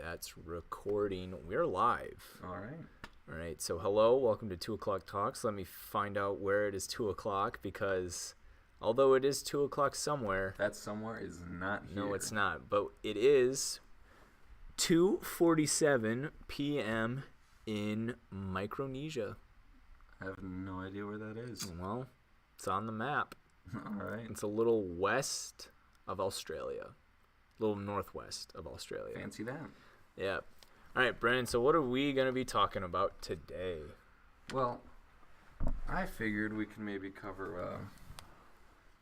That's recording. We're live. All right. All right. So, hello. Welcome to 2 o'clock Talks. Let me find out where it is 2 o'clock because although it is 2 o'clock somewhere. That somewhere is not here. No, it's not. But it is 2:47 p.m. in Micronesia. I have no idea where that is. Well, it's on the map. All right. It's a little west of Australia. A little northwest of Australia. Fancy that. Yeah. All right, Brennan, so what are we going to be talking about today? Well, I figured we could maybe cover,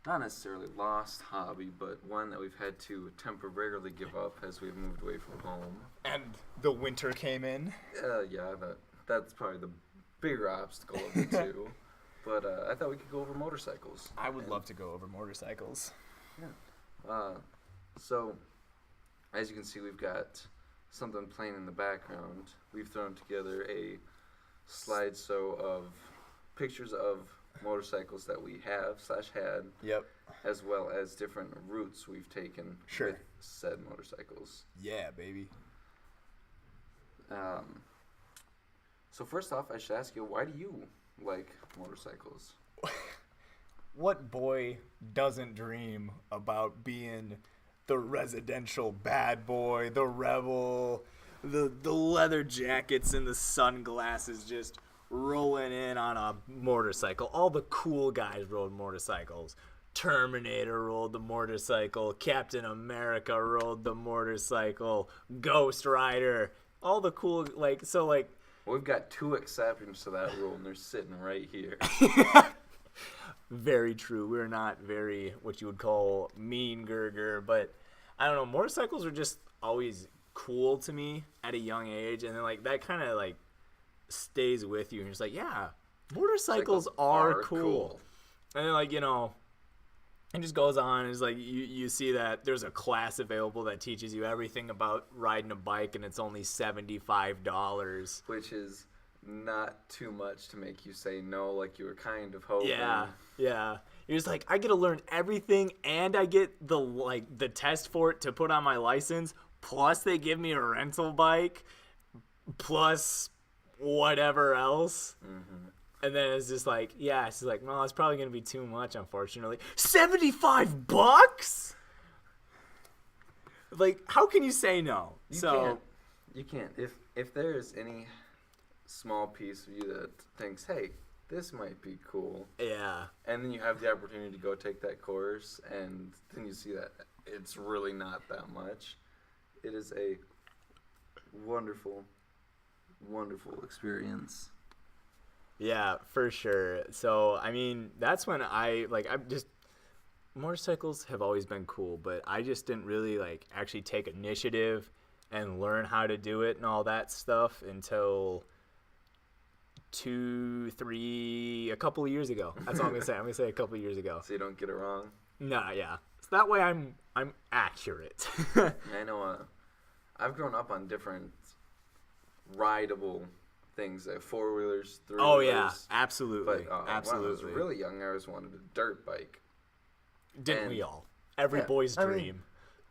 not necessarily lost hobby, but one that we've had to temporarily give up as we've moved away from home. And the winter came in. Yeah, that's probably the bigger obstacle of the two. But I thought we could go over motorcycles. I would love to go over motorcycles. Yeah. So, as you can see, we've got something playing in the background. We've thrown together a slideshow of pictures of motorcycles that we have/had. Yep. As well as different routes we've taken with said motorcycles. Yeah, baby. So first off, I should ask you, why do you like motorcycles? What boy doesn't dream about being the residential bad boy, the rebel, the leather jackets and the sunglasses just rolling in on a motorcycle? All the cool guys rode motorcycles. Terminator rode the motorcycle. Captain America rode the motorcycle. Ghost Rider. All the cool, Well, we've got two exceptions to that rule, and they're sitting right here. Very true. We're not very what you would call mean Gerger, but I don't know. Motorcycles are just always cool to me at a young age, and then that kind of stays with you. And you're just like, yeah, motorcycles are cool. And then it just goes on. It's like you see that there's a class available that teaches you everything about riding a bike, and it's only $75, which is not too much to make you say no, like you were kind of hoping. Yeah. You're just like, I get to learn everything, and I get the test for it to put on my license, plus they give me a rental bike, plus whatever else. Mm-hmm. And then it's just like, well, it's probably going to be too much, unfortunately. $75? How can you say no? You can't. If there's any small piece of you that thinks, hey, this might be cool. Yeah. And then you have the opportunity to go take that course, and then you see that it's really not that much. It is a wonderful, wonderful experience. Yeah, for sure. So, I mean, that's when motorcycles have always been cool, but I just didn't really, actually take initiative and learn how to do it and all that stuff until a couple of years ago. That's all I'm going to say. I'm going to say a couple of years ago. So you don't get it wrong? Nah, yeah. So that way I'm accurate. I know, I've grown up on different rideable things, like four-wheelers, three-wheelers. Oh, yeah, absolutely. But absolutely. when I was really young, I always wanted a dirt bike. Didn't we all? Every boy's dream.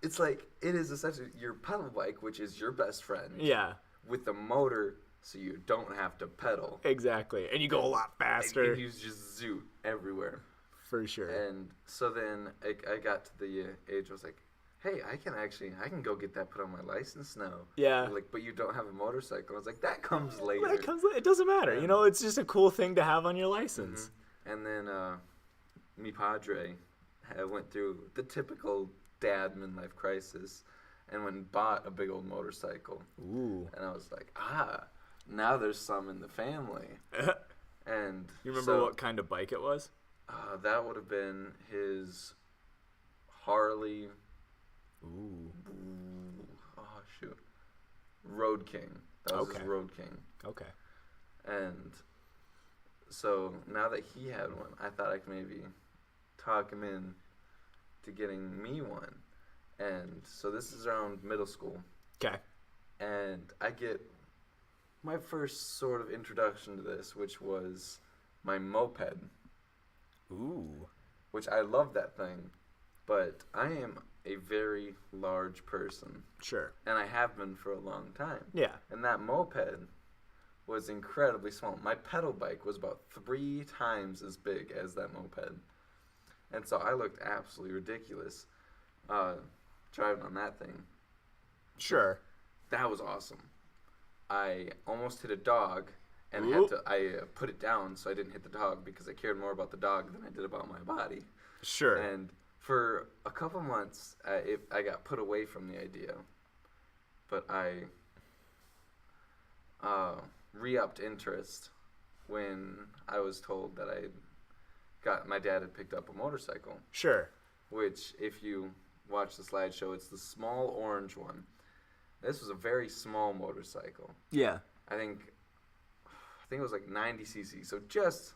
It's like, it is essentially your pedal bike, which is your best friend. Yeah. With the motor, so you don't have to pedal. Exactly. And you go a lot faster. And you just zoot everywhere. For sure. And so then I got to the age I was like, hey, I can go get that put on my license now. Yeah. But you don't have a motorcycle. I was like, that comes later. It doesn't matter. Yeah. It's just a cool thing to have on your license. Mm-hmm. And then mi padre went through the typical dad midlife crisis and went and bought a big old motorcycle. Ooh. And I was like, now there's some in the family. And you remember what kind of bike it was? That would have been his Harley. Ooh. Oh, shoot. Road King. That was his Road King. Okay. And so now that he had one, I thought I could maybe talk him in to getting me one. And so this is around middle school. Okay. And I get my first sort of introduction to this, which was my moped. Ooh. Which I love that thing. But I am a very large person. Sure. And I have been for a long time. Yeah. And that moped was incredibly small. My pedal bike was about 3 times as big as that moped. And so I looked absolutely ridiculous driving on that thing. Sure. That was awesome. I almost hit a dog and I put it down so I didn't hit the dog because I cared more about the dog than I did about my body. Sure. And for a couple months, I got put away from the idea. But I re-upped interest when I was told that my dad had picked up a motorcycle. Sure. Which, if you watch the slideshow, it's the small orange one. This was a very small motorcycle. Yeah. I think it was like 90 cc, so just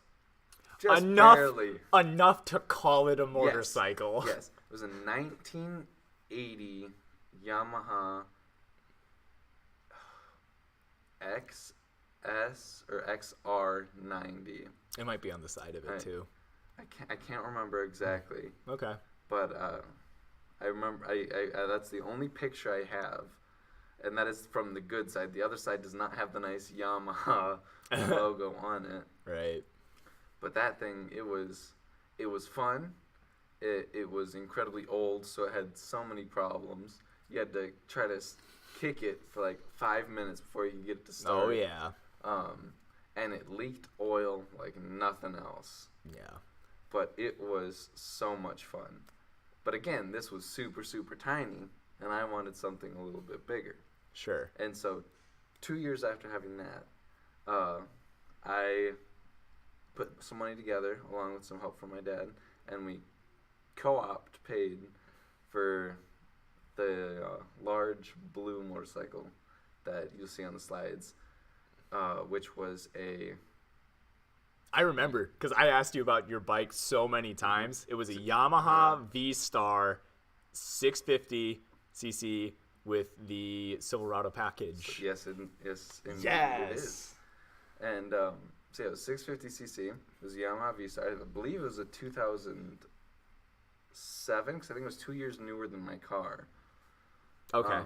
enough to call it a motorcycle. Yes. It was a 1980 Yamaha XS or XR90. It might be on the side of it too. I can't remember exactly. Okay. But I remember that's the only picture I have, and that is from the good side. The other side does not have the nice Yamaha logo on it. Right. But that thing, it was fun. It was incredibly old, so it had so many problems. You had to try to kick it for like 5 minutes before you could get it to start. Oh yeah. And it leaked oil like nothing else. Yeah. But it was so much fun. But again, this was super, super tiny, and I wanted something a little bit bigger. Sure. And so 2 years after having that, I put some money together along with some help from my dad, and we paid for the large blue motorcycle that you'll see on the slides, which was I remember, because I asked you about your bike so many times. It was a Yamaha VStar 650cc with the Silverado package. Yes, indeed yes. It is. And so yeah, it was 650cc. It was a Yamaha VStar. I believe it was a 2007, because I think it was 2 years newer than my car. Okay.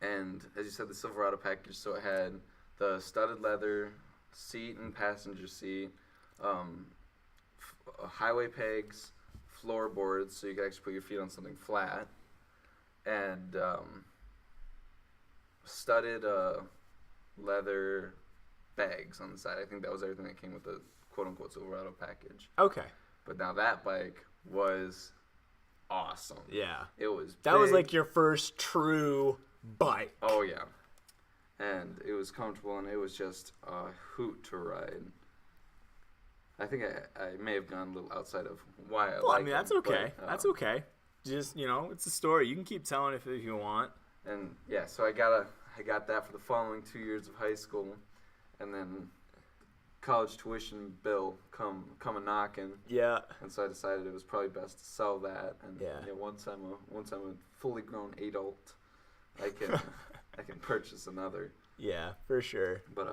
And as you said, the Silverado package, so it had the studded leather seat and passenger seat, highway pegs, floorboards, so you could actually put your feet on something flat, and studded leather bags on the side. I think that was everything that came with the quote-unquote Silverado package. Okay. But now that bike was awesome. Yeah. It was That big. was like your first true bike. Oh, yeah. And it was comfortable, and it was just a hoot to ride. I think I may have gone a little outside of why I like I mean, that's them, okay. but, That's okay. Just, it's a story. You can keep telling if you want. And yeah, so I got that for the following 2 years of high school, and then college tuition bill come a knocking. Yeah. And so I decided it was probably best to sell that. And Yeah. once I'm a fully grown adult, I can I can purchase another. Yeah, for sure. But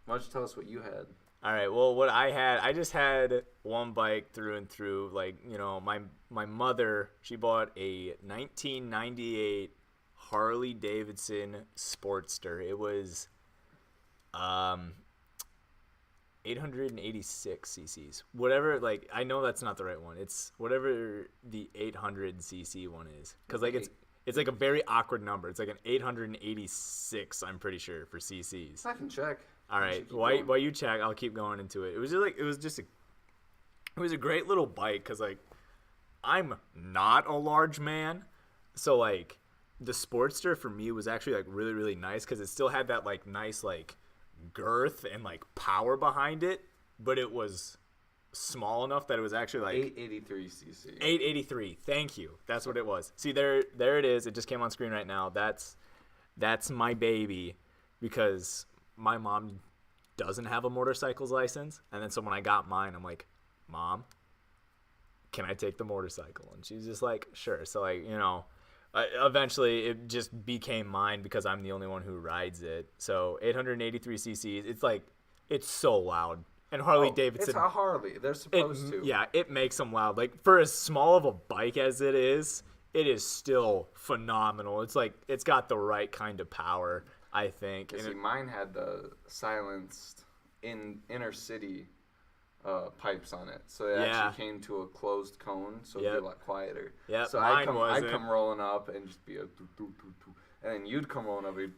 why don't you tell us what you had? All right. Well, what I just had one bike through and through. Like, my mother, she bought a 1998 Harley Davidson Sportster. It was 886 cc's. Whatever, like, I know that's not the right one. It's whatever the 800 cc one is. Because, like, it's like a very awkward number. It's like an 886, I'm pretty sure, for cc's. I can check. All right, while you check, I'll keep going into it. It was a great little bike because, like, I'm not a large man, so, like, the Sportster for me was actually, like, really, really nice because it still had that, like, nice, like, girth and, like, power behind it, but it was small enough that it was actually, like, 883 cc. 883. Thank you. That's what it was. See, there it is. It just came on screen right now. That's my baby because my mom doesn't have a motorcycle's license, and then so when I got mine, I'm like, Mom, can I take the motorcycle? And she's just like, sure. So, like, eventually it just became mine because I'm the only one who rides it. So 883 cc's. It's like, it's so loud. And Harley Davidson, it's a Harley. They're supposed to. Yeah, it makes them loud. Like, for as small of a bike as it is, it is still phenomenal. It's like it's got the right kind of power, I think. See, mine had the silenced inner city pipes on it, so it actually came to a closed cone, so it'd be a lot quieter. Yeah, so I'd come rolling up and just be a doo, doo, doo, doo. And then you'd come rolling up and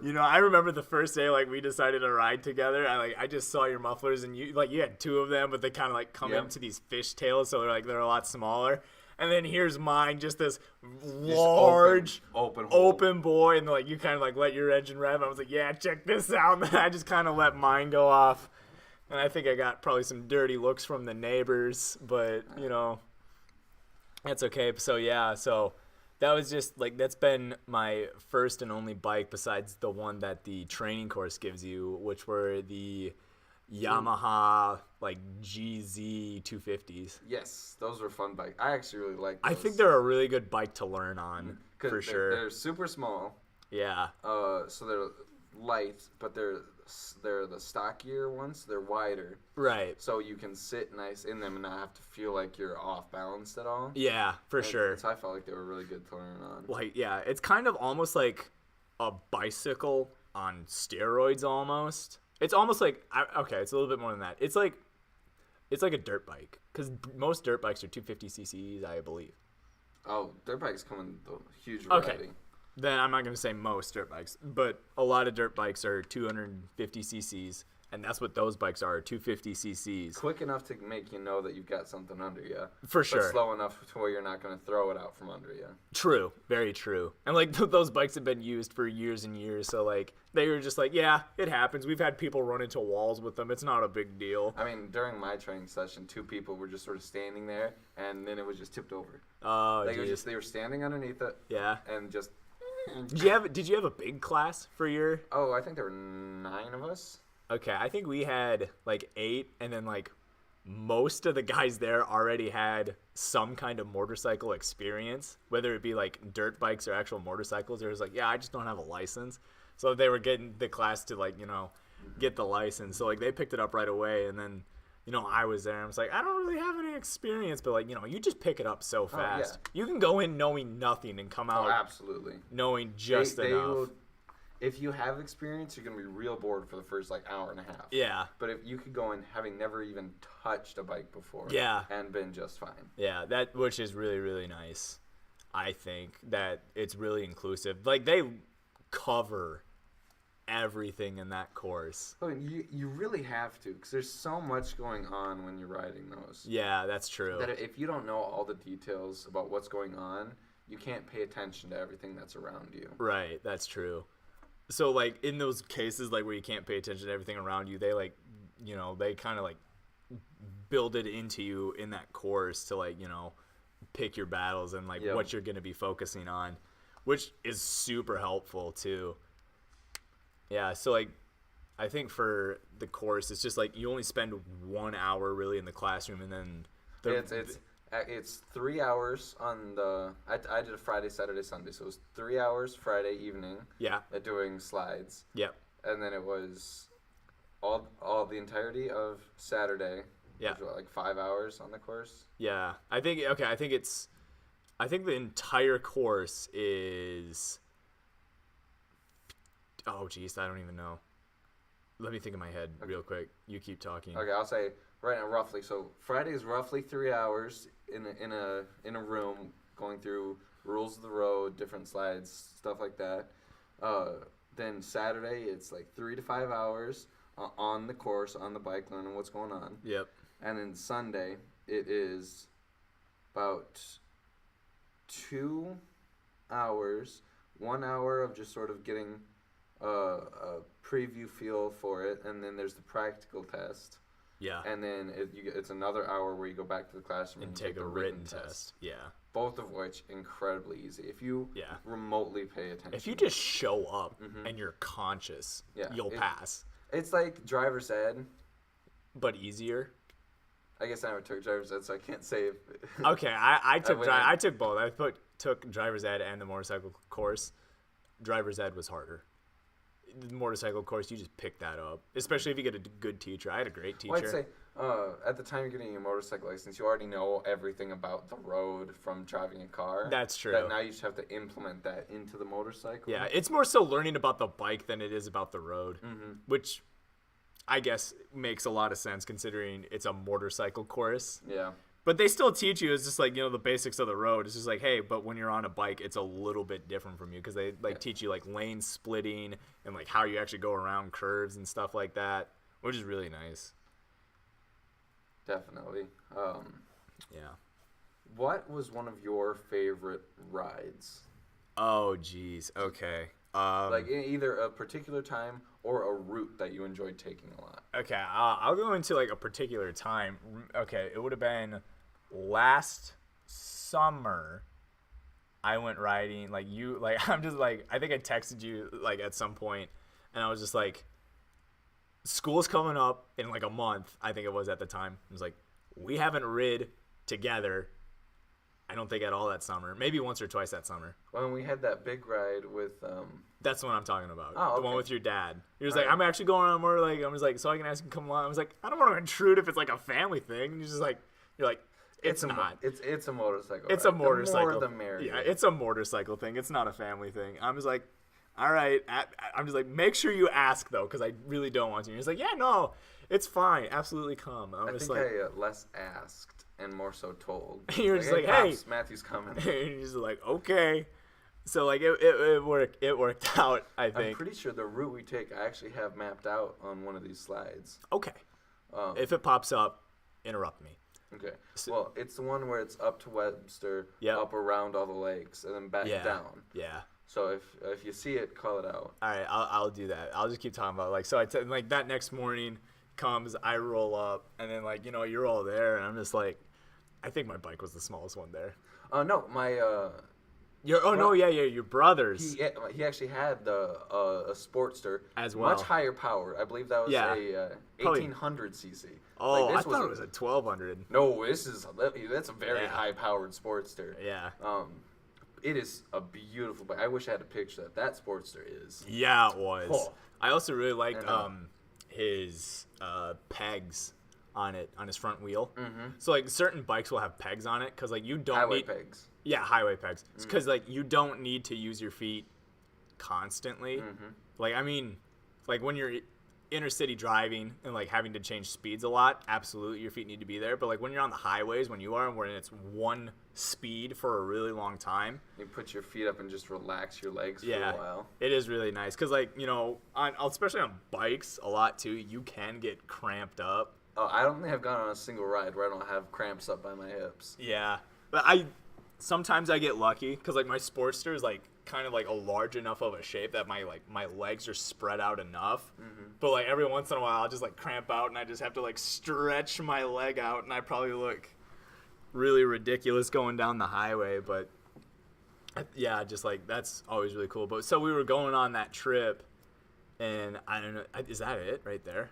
You know, I remember the first day, like, we decided to ride together. I just saw your mufflers, and you had 2 of them, but they kind of, like, come into these fishtails, so they're a lot smaller. And then here's mine, just this large, open boy, and, like, you kind of, like, let your engine rev. I was like, yeah, check this out. And I just kind of let mine go off. And I think I got probably some dirty looks from the neighbors, but, you know, that's okay. So, yeah, that was just, like, that's been my first and only bike besides the one that the training course gives you, which were the Yamaha, like, GZ 250s. Yes, those were fun bikes. I actually really like those. I think they're a really good bike to learn on, for sure. They're super small. Yeah. So they're light, but they're the stockier ones. So they're wider. Right. So you can sit nice in them and not have to feel like you're off balanced at all. Yeah, for sure. So I felt like they were really good to learn on. Like, yeah, it's kind of almost like a bicycle on steroids almost. It's almost like, okay, it's a little bit more than that. It's like a dirt bike, because most dirt bikes are 250 cc's, I believe. Oh, dirt bikes come in a huge variety. Okay. Then I'm not going to say most dirt bikes, but a lot of dirt bikes are 250 cc's, and that's what those bikes are, 250 cc's. Quick enough to make you know that you've got something under you. For sure. But slow enough to where you're not going to throw it out from under you. True. Very true. And, like, those bikes have been used for years and years, so, like, they were just like, yeah, it happens. We've had people run into walls with them. It's not a big deal. I mean, during my training session, 2 people were just sort of standing there, and then it was just tipped over. Oh, like, they were standing underneath it. Yeah. And just... Did you have a big class for your... Oh, I think there were 9 of us. Okay, I think we had, like, 8, and then, like, most of the guys there already had some kind of motorcycle experience, whether it be, like, dirt bikes or actual motorcycles. It was like, yeah, I just don't have a license. So they were getting the class to, like, you know, get the license. So, like, they picked it up right away, and then... You know, I was there. I was like, I don't really have any experience, but, like, you know, you just pick it up so fast. Yeah. You can go in knowing nothing and come out absolutely knowing just enough. If you have experience, you're going to be real bored for the first, like, hour and a half. Yeah. But if you could go in having never even touched a bike before and been just fine. Yeah, which is really, really nice. I think that it's really inclusive. Like, they cover everything in that course. I mean, you really have to, because there's so much going on when you're riding those. Yeah, that's true. That if you don't know all the details about what's going on, you can't pay attention to everything that's around you. Right, that's true. So, like, in those cases, like, where you can't pay attention to everything around you, they, like, you know, they kind of, like, build it into you in that course to, like, you know, pick your battles and, like, what you're going to be focusing on, which is super helpful, too. Yeah, so, like, I think for the course, it's just, like, you only spend 1 hour really in the classroom, and then... It's 3 hours on the... I did a Friday, Saturday, Sunday, so it was 3 hours Friday evening. Yeah. Doing slides. Yep. And then it was all the entirety of Saturday. Yeah. Which was, like, 5 hours on the course. Yeah. I think the entire course is... Oh, geez, I don't even know. Let me think in my head real quick. You keep talking. Okay, I'll say right now roughly. So Friday is roughly 3 hours in a room going through rules of the road, different slides, stuff like that. Then Saturday it's like 3 to 5 hours on the course, on the bike, learning what's going on. Yep. And then Sunday it is about 2 hours, 1 hour of just sort of getting a preview feel for it, and then there's the practical test. Yeah. And then it's another hour where you go back to the classroom and take a written test. Yeah. Both of which incredibly easy if you remotely pay attention. If you just show up and you're conscious, you'll pass. It's like driver's ed, but easier. I guess I never took driver's ed, so I can't say. Okay, I took both. I took driver's ed and the motorcycle course. Driver's ed was harder. the motorcycle course, you just pick that up, especially if you get a good teacher. I had a great teacher. Well, I'd say at the time you're getting your motorcycle license, you already know everything about the road from driving a car. That's true. That now you just have to implement that into the motorcycle. Yeah, it's more so learning about the bike than it is about the road, which I guess makes a lot of sense considering it's a motorcycle course. Yeah. But they still teach you, it's just like, the basics of the road. It's just like, hey, but when you're on a bike, it's a little bit different from you because they teach you like lane splitting and like how you actually go around curves and stuff like that, which is really nice. Definitely. Yeah. What was one of your favorite rides? Oh, geez. Okay. Like either a particular time or a route that you enjoyed taking a lot. Okay, I'll go into like a particular time. Okay, it would have been last summer. I went riding I'm just like, I think I texted you like at some point, and I was just like, school's coming up in like a month. I think it was at the time. I was like, we haven't rid together. I don't think at all that summer. Maybe once or twice that summer. When we had that big ride with That's the one I'm talking about. Oh, okay. The one with your dad. He was All like, right. I'm actually going on more like, I was like, so I can ask him to come along. I was like, I don't want to intrude if it's like a family thing. And you're like, it's not. It's a motorcycle. It's ride. a motorcycle. The more the merrier. Yeah, it's a motorcycle thing. It's not a family thing. I'm just like, all right. I'm just like, make sure you ask though, because I really don't want to. And he's like, yeah, no, it's fine. Absolutely come. I think I less asked and more so told. You're just like, hey, Pops, Matthew's coming. and you're just like, okay. So like it worked out. I think. I'm pretty sure the route we take I actually have mapped out on one of these slides. Okay. If it pops up, interrupt me. Okay. Well, it's the one where it's up to Webster, Yep. up around all the lakes, and then back down. Yeah. So if you see it, call it out. All right, I'll do that. I'll just keep talking about it. Like, so like that next morning comes, I roll up, and then like you're all there, and I'm just like, I think my bike was the smallest one there. No, my your brother's he actually had a Sportster as well, much higher power. I believe that was a Probably. 1800 cc. Oh, like, I thought it was a 1200. No, that's a very high powered Sportster. Yeah. It is a beautiful bike. I wish I had a picture that Sportster is. Yeah, it was. Oh. I also really liked his pegs on his front wheel. Mm-hmm. So like certain bikes will have pegs on it because like you don't highway need pegs. Yeah, highway pegs. Because like you don't need to use your feet constantly. Mm-hmm. Like I mean, like when you're inner city driving and like having to change speeds a lot, absolutely your feet need to be there. But like when you're on the highways, when it's one speed for a really long time, you put your feet up and just relax your legs for a while. It is really nice because like especially on bikes a lot too, you can get cramped up. Oh, I don't think I've gone on a single ride where I don't have cramps up by my hips. Yeah, but sometimes I get lucky because like my Sportster is like kind of like a large enough of a shape that my legs are spread out enough. Mm-hmm. But like every once in a while I'll just like cramp out and I just have to like stretch my leg out and I probably look really ridiculous going down the highway. But yeah, just like that's always really cool. But so we were going on that trip and I don't know, is that it right there?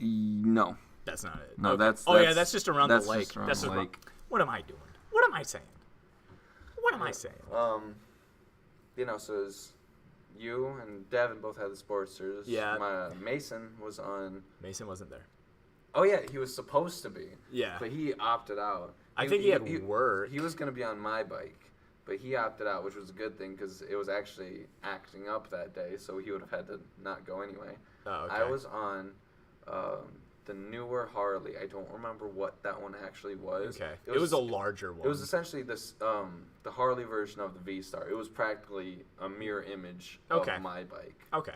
No. That's not it. No, okay. That's just around the lake. That's just lake. What am I doing? What am I saying? What am I saying? So it's you and Devin both had the Sportsters. Yeah. Mason was on. Mason wasn't there. Oh yeah, he was supposed to be. Yeah. But he opted out. I think he had work. He was gonna be on my bike, but he opted out, which was a good thing because it was actually acting up that day, so he would have had to not go anyway. Oh, okay. I was on the newer Harley. I don't remember what that one actually was. Okay. It was a larger one. It was essentially this the Harley version of the VStar. It was practically a mirror image of my bike. Okay.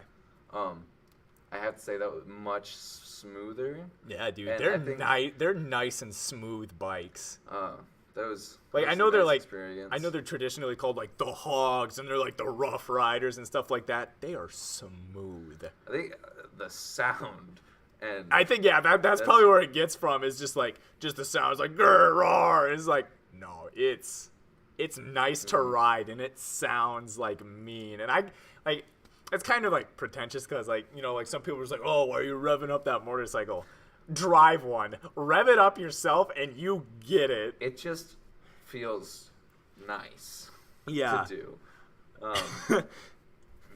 I have to say that was much smoother. Yeah, dude. And they're nice and smooth bikes. That was like I know they're like experience. I know they're traditionally called like the Hogs and they're like the Rough Riders and stuff like that. They are smooth. I think the sound. And I think that's probably where it gets from. Is just the sound. It's like grr roar. It's like no, it's nice to ride and it sounds like mean. And I like it's kind of like pretentious because like like some people are just like, oh, why are you revving up that motorcycle? Drive one, rev it up yourself, and you get it. It just feels nice. Yeah. To do.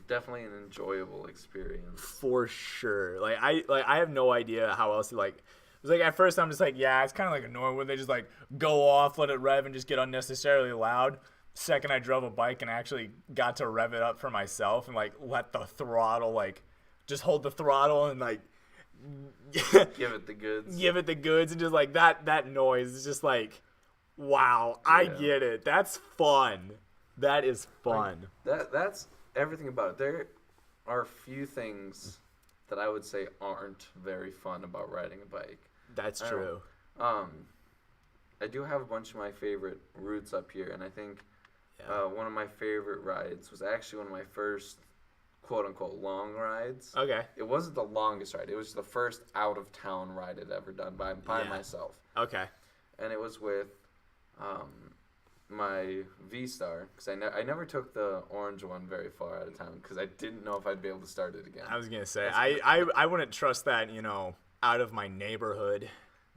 definitely an enjoyable experience. For sure. Like I have no idea how else to like. It's like at first I'm just like, yeah, it's kind of like annoying when they just like go off, let it rev, and just get unnecessarily loud. Second I drove a bike and actually got to rev it up for myself and like let the throttle like just hold the throttle and like Give it the goods. give it the goods and just like that noise is just like, wow, I Yeah. get it. That's fun. That is fun. That's everything about it. There are a few things that I would say aren't very fun about riding a bike. That's I true. I do have a bunch of my favorite routes up here, and I think one of my favorite rides was actually one of my first quote-unquote long rides. Okay. It wasn't the longest ride. It was the first out-of-town ride I'd ever done by Yeah. myself. Okay. And it was with my VStar, because I never took the orange one very far out of town because I didn't know if I'd be able to start it again. I was gonna say I wouldn't trust that, out of my neighborhood.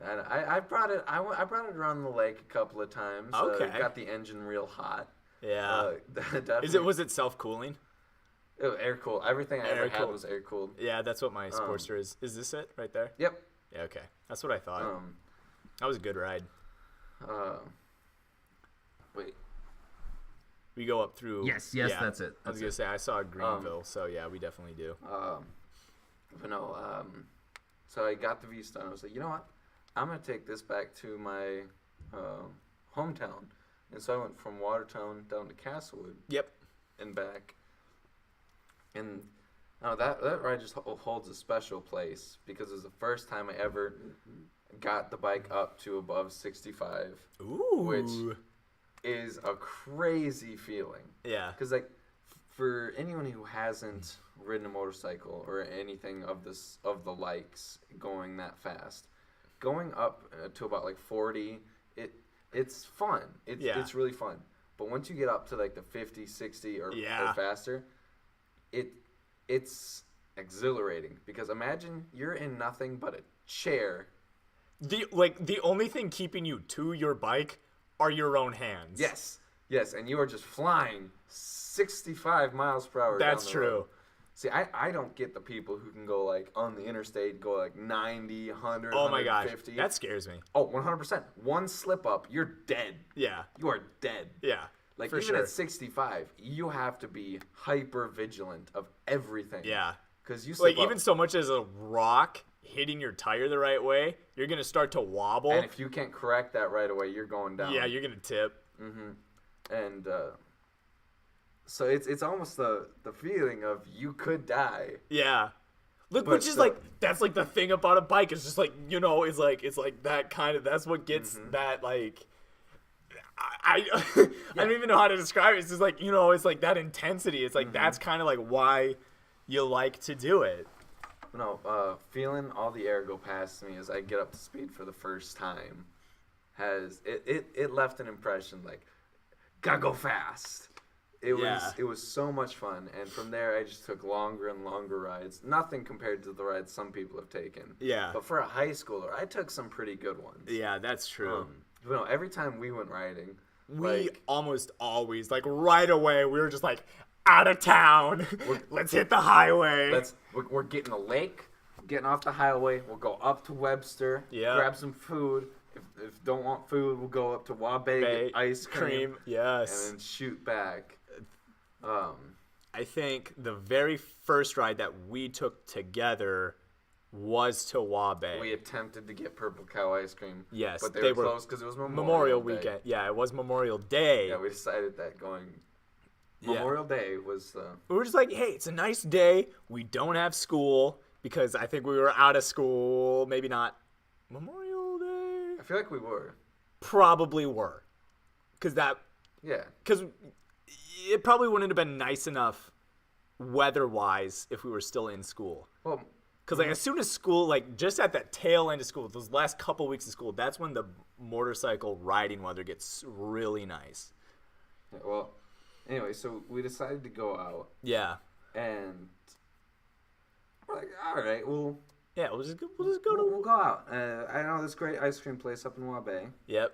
And I brought it around the lake a couple of times. Okay. Got the engine real hot. Yeah. Definitely. Was it self cooling? It was air cooled. Everything I ever had Air-cooled. was air cooled. Yeah, that's what my Sportster is. Is this it right there? Yep. Yeah. Okay. That's what I thought. That was a good ride. Wait. We go up through. Yes, yeah, that's it. I was gonna say I saw Greenville, so yeah, we definitely do. But no. So I got the VStar. And I was like, you know what? I'm gonna take this back to my hometown. And so I went from Watertown down to Castlewood. Yep. And back. And that ride just holds a special place because it was the first time I ever got the bike up to above 65. Ooh. Which is a crazy feeling. Yeah. Because, like, for anyone who hasn't ridden a motorcycle or anything of the likes going that fast, going up to about, like, 40, it's fun. It's really fun. But once you get up to, like, the 50, 60 or faster, it's exhilarating. Because imagine you're in nothing but a chair. The only thing keeping you to your bike are your own hands. Yes, and you are just flying 65 miles per hour. That's down the true. road. See, I don't get the people who can go like on the interstate, go like 90, 100, Oh my gosh, 150. that scares me. Oh, 100%. One slip up, you're dead. Yeah. You are dead. Yeah. Like for even sure. at 65, you have to be hyper vigilant of everything. Yeah. Because you slip Like up, even so much as a rock hitting your tire the right way, you're gonna start to wobble. and if you can't correct that right away, you're going down. Yeah, you're gonna tip. And so it's almost the feeling of you could die. Yeah. Look, But which is the- like that's like the thing about a bike. It's just like it's like that kind of that's what gets that like. I don't even know how to describe it. It's just like it's like that intensity. It's like that's kind of like why you like to do it. No, feeling all the air go past me as I get up to speed for the first time it left an impression like gotta go fast. It was so much fun, and from there I just took longer and longer rides. Nothing compared to the rides some people have taken. Yeah. But for a high schooler, I took some pretty good ones. Yeah, that's true. But no, every time we went riding, We almost always like right away we were just like out of town. Let's hit the highway. We're getting a lake, getting off the highway. We'll go up to Webster, grab some food. If don't want food, we'll go up to Wabe, get ice cream, yes, and then shoot back. I think the very first ride that we took together was to Wabe. We attempted to get Purple Cow ice cream. Yes, but they were closed because it was Memorial Day. weekend. Yeah, it was Memorial Day. Yeah, we decided that going. Memorial Day was. We were just like, hey, it's a nice day. We don't have school because I think we were out of school. Maybe not Memorial Day. I feel like we were. Probably were, because it probably wouldn't have been nice enough weather-wise if we were still in school. Well, because like as soon as school, like just at that tail end of school, those last couple weeks of school, that's when the motorcycle riding weather gets really nice. Well, anyway, so we decided to go out. Yeah. And we're like, all right, we'll just go we'll go out. I know this great ice cream place up in Wabe. Yep.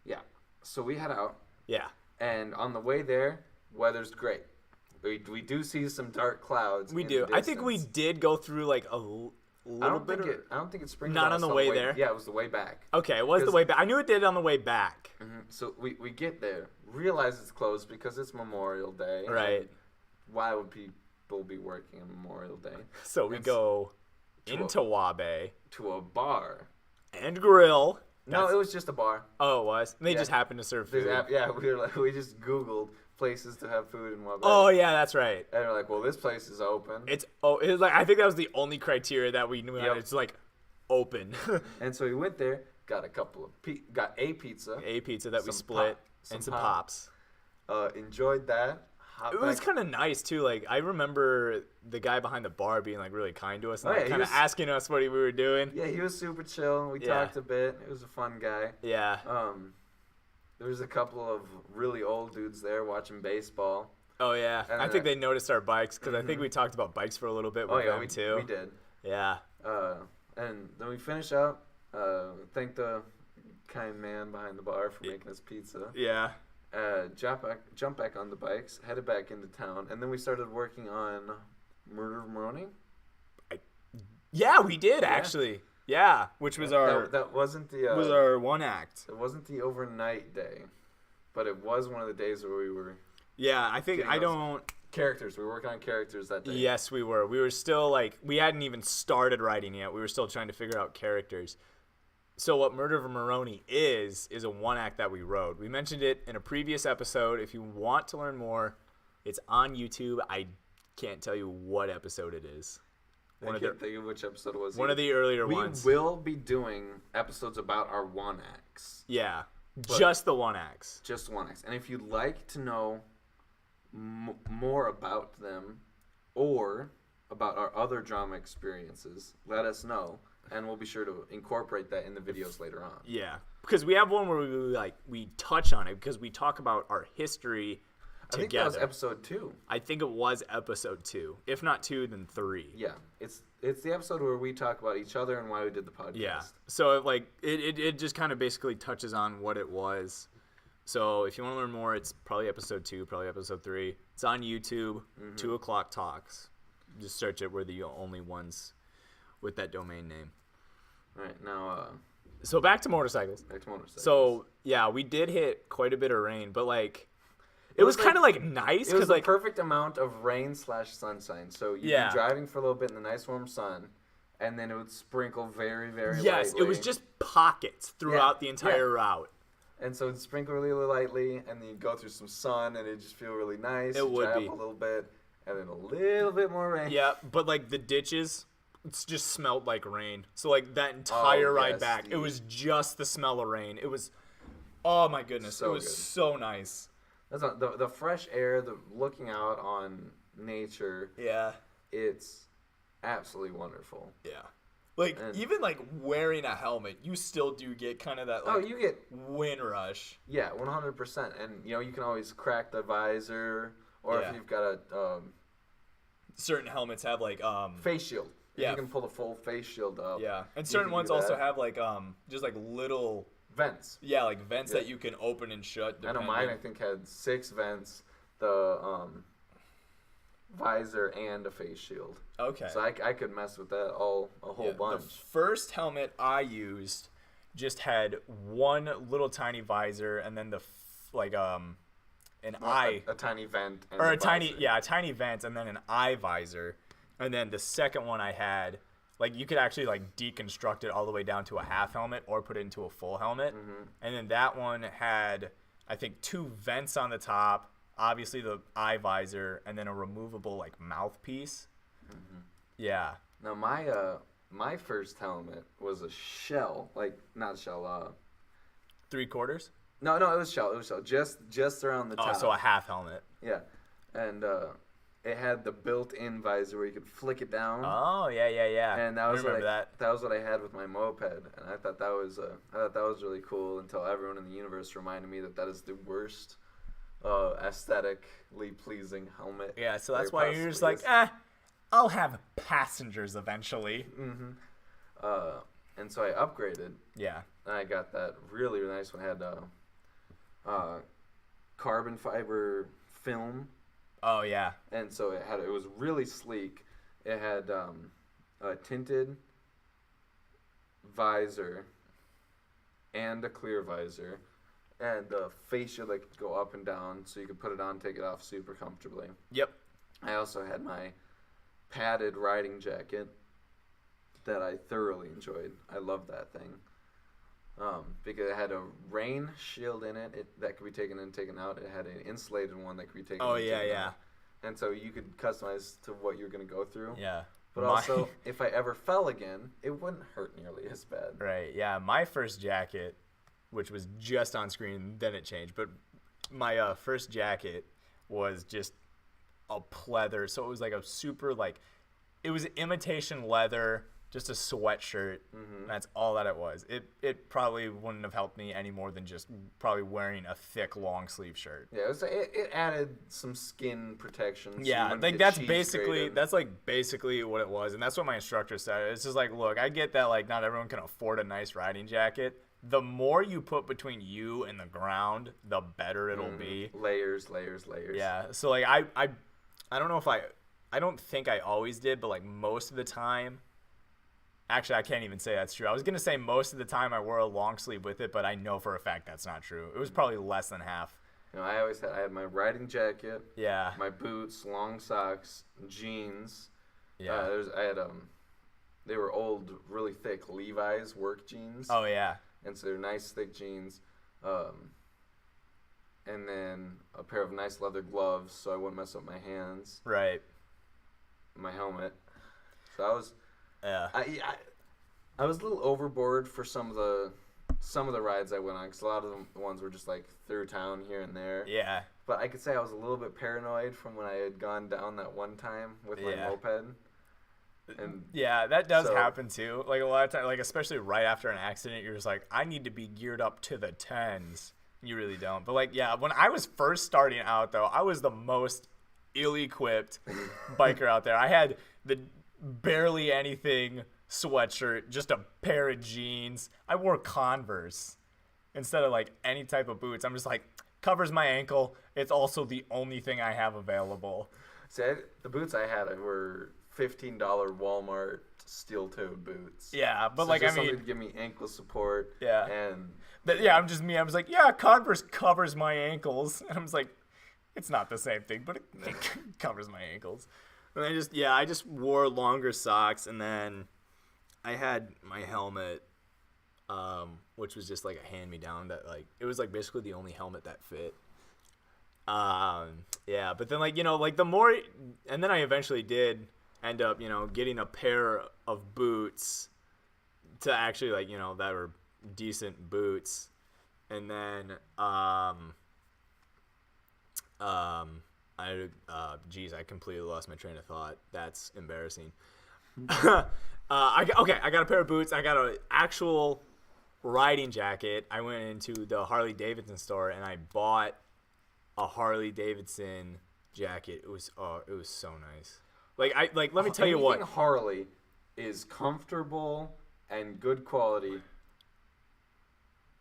Yeah. So we head out. Yeah. And on the way there, weather's great. We do see some dark clouds. We in do. the I think we distance. did go through like a little bit. I don't think it sprinkled. Not us on the all way there? Yeah, it was the way back. Okay, it was the way back. I knew it did on the way back. So we get there, realize it's closed because it's Memorial Day. Right. And why would people be working on Memorial Day? So we go into Wabe to a bar and grill. No, it was just a bar. Oh, it was? They Yeah. just happened to serve food. We just Googled places to have food in Wabe. Oh, yeah, that's right. And we're like, well, this place is open. It was like, I think that was the only criteria that we knew. Yep. It's like open. And so we went there, got got a pizza. A pizza that we Some split pop- and some some pops. Enjoyed that. It was kind of nice too. Like I remember the guy behind the bar being like really kind to us and Oh, yeah, like, he kind of was- asking us what we were doing. Yeah, he was super chill. We Yeah. talked a bit. It was a fun guy. Yeah. There was a couple of really old dudes there watching baseball. Oh yeah. And I then think they noticed our bikes because I think we talked about bikes for a little bit with them too. we did. Yeah. And then we finish up. Thank the kind man behind the bar for making us pizza. Yeah. Jump back on the bikes, headed back into town, and then we started working on Murder of Amarone. Yeah, we did actually. Yeah, which was our that wasn't the was our one act. it wasn't the overnight day, but it was one of the days where we were Yeah, I think Getting I those- don't. characters. We were working on characters that day. Yes, we were. We were still like we hadn't even started writing yet. We were still trying to figure out characters. So what Murder of Amarone is a one act that we wrote. We mentioned it in a previous episode. If you want to learn more, it's on YouTube. I can't tell you what episode it is. I can't think of which episode it was. One of the earlier we ones. will be doing episodes about our one acts. Yeah, just the one acts. Just one acts. And if you'd like to know more about them or about our other drama experiences, let us know. And we'll be sure to incorporate that in the videos later on. Yeah, because we have one where we touch on it because we talk about our history I think together. that was episode 2. I think it was episode 2. If not 2, then 3. Yeah, it's the episode where we talk about each other and why we did the podcast. Yeah. So it just kind of basically touches on what it was. So if you want to learn more, it's probably episode 2, probably episode 3. It's on YouTube. 2 o'clock talks. Just search it. We're the only ones with that domain name. All right, now So back to motorcycles. back to motorcycles. So yeah, we did hit quite a bit of rain, but like it was was kind of like nice it was because the like perfect amount of rain/sunshine. So you'd Yeah. be driving for a little bit in the nice warm sun, and then it would sprinkle very, very yes, lightly. it was just pockets throughout the entire route. And so it'd sprinkle really lightly, and then you'd go through some sun, and it'd just feel really nice. It You'd would dry be. up a little bit, and then a little bit more rain. Yeah, but like the ditches, it's just smelled like rain. So like that entire ride yes, back, it was just the smell of rain. It was, oh my goodness, So it was good. so nice. That's not, the fresh air, the looking out on nature. Yeah, It's absolutely wonderful. yeah. Like And- even like wearing a helmet, you still do get kind of that like You get wind rush. 100%, and you can always crack the visor, or Yeah. if you've got a Certain helmets have like face shield. If Yeah. you can pull the full face shield up. yeah, and you certain can ones do also that. have like just like little Vents. like vents Yeah. that you can open and shut. I know mine. I think had 6 vents, the visor and a face shield. Okay. So I could mess with that a whole Yeah, bunch. The first helmet I used just had one little tiny visor and then an eye a tiny vent. And or a a tiny visor. a tiny vent and then an eye visor, and then the second one I had like you could actually like deconstruct it all the way down to a half helmet or put it into a full helmet, and then that one had I think 2 vents on the top, obviously the eye visor, and then a removable like mouthpiece. Yeah. Now my first helmet was a shell, like not a shell. 3/4. No, it was shell. It was shell. Just around the Oh, top. so a half helmet. Yeah, and it had the built-in visor where you could flick it down. Oh yeah. And that was remember what that was what I had with my moped, and I thought that was really cool until everyone in the universe reminded me that is the worst aesthetically pleasing helmet. Yeah, so that's there why you're just possibly like, is. I'll have passengers eventually. And so I upgraded, Yeah. and I got that really nice one. It had carbon fiber film, Oh yeah. and so it was really sleek. It had a tinted visor and a clear visor, and the fascia that could go up and down, so you could put it on, take it off super comfortably. Yep. I also had my padded riding jacket that I thoroughly enjoyed. I love that thing. Because it had a rain shield in it, that could be taken in and taken out. It had an insulated one that could be taken Oh in and yeah, taken yeah. out. And so you could customize to what you're going to go through. Yeah. But also, if I ever fell again, it wouldn't hurt nearly as bad. Right. Yeah. My first jacket, which was just on screen, then it changed. But my first jacket was just a pleather. So it was like a super it was imitation leather, just a sweatshirt. Mm-hmm. That's all that it was. It probably wouldn't have helped me any more than just probably wearing a thick long sleeve shirt. Yeah, it added some skin protection. So Yeah, you wouldn't like get that's cheese basically grated. basically what it was, and that's what my instructor said. It's just like, look, I get that not everyone can afford a nice riding jacket. The more you put between you and the ground, the better it'll be. Layers. Yeah. So I don't know if I don't think I always did, but most of the time. Actually, I can't even say that's true. I was gonna say most of the time I wore a long sleeve with it, but I know for a fact that's not true. It was probably less than half. I had my riding jacket, Yeah. my boots, long socks, jeans. Yeah. They were old, really thick Levi's work jeans. Oh yeah. And so they're nice, thick jeans. And then a pair of nice leather gloves so I wouldn't mess up my hands. Right. My helmet. So I was... Yeah. I was a little overboard for some of the rides I went on, because a lot of the ones were just through town here and there. Yeah. But I could say I was a little bit paranoid from when I had gone down that one time with my moped. And yeah, that does happen too. A lot of times, especially right after an accident, you're just I need to be geared up to the tens. You really don't. But when I was first starting out though, I was the most ill-equipped biker out there. I had the barely anything sweatshirt, just a pair of jeans. I wore Converse instead of any type of boots. I'm just covers my ankle. It's also the only thing I have available. See, the boots I had were $15 Walmart steel-toed boots. Yeah, but so just something to give me ankle support. Yeah. And I'm just me. I was Converse covers my ankles. And I was it's not the same thing, but it covers my ankles. And I just wore longer socks, and then I had my helmet, which was just a hand-me-down that it was basically the only helmet that fit. Yeah, but then the more, and then I eventually did end up getting a pair of boots to actually that were decent boots, and then I completely lost my train of thought. That's embarrassing. I got a pair of boots. I got an actual riding jacket. I went into the Harley Davidson store and I bought a Harley Davidson jacket. It was so nice. Let me tell you what. Anything Harley is comfortable and good quality,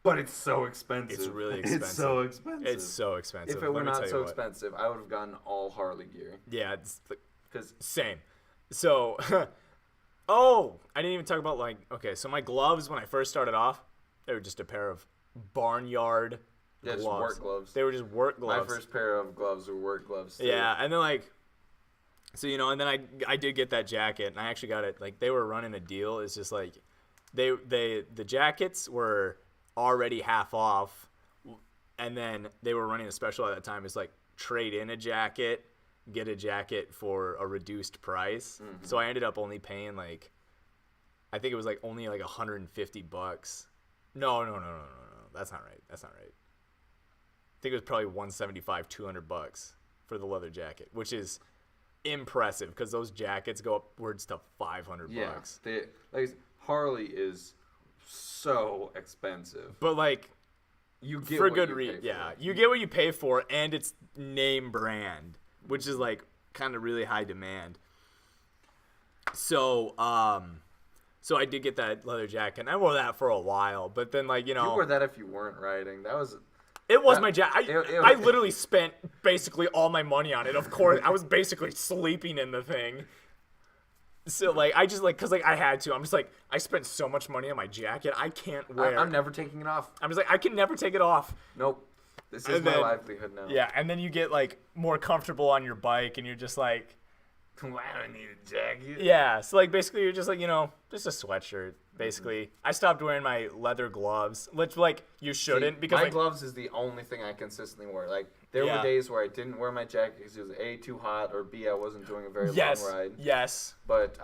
but it's so expensive. It's really expensive. It's so expensive. It's so expensive. If it were not so expensive, I would have gotten all Harley gear. Yeah, it's Cause same. So, oh, I didn't even talk about so my gloves when I first started off, they were just a pair of barnyard gloves. Just work gloves. They were just work gloves. My first pair of gloves were work gloves too. Yeah, and then and then I did get that jacket, and I actually got it. They were running a deal. It's just the jackets were already half off, and then they were running a special at that time. It's trade in a jacket, get a jacket for a reduced price. Mm-hmm. So I ended up only paying I think it was only $150. No. That's not right. I think it was probably $175, $200 for the leather jacket, which is impressive because those jackets go upwards to $500. Yeah, Harley is so expensive, but you get for what good you reason. pay Yeah, for. you get what you pay for, and it's name brand, which is kind of really high demand. So so I did get that leather jacket, and I wore that for a while, but then You wore that if you weren't riding. That was It was my jacket. it- I literally spent basically all my money on it. Of course, I was basically sleeping in the thing. So like I just like because like I had to. I'm just like I spent so much money on my jacket. I can't wear. I'm never taking it off. I'm just like I can never take it off. Nope. This is And my then- livelihood now. Yeah, and then you get like more comfortable on your bike, and you're just like, Why do I need a jacket? yeah. So like basically you're just like just a sweatshirt. Basically, I stopped wearing my leather gloves, which like you shouldn't because my like, gloves is the only thing I consistently wear. Like there Yeah. were days where I didn't wear my jacket because it was A, too hot, or B, I wasn't doing a very yes, long ride. yes, But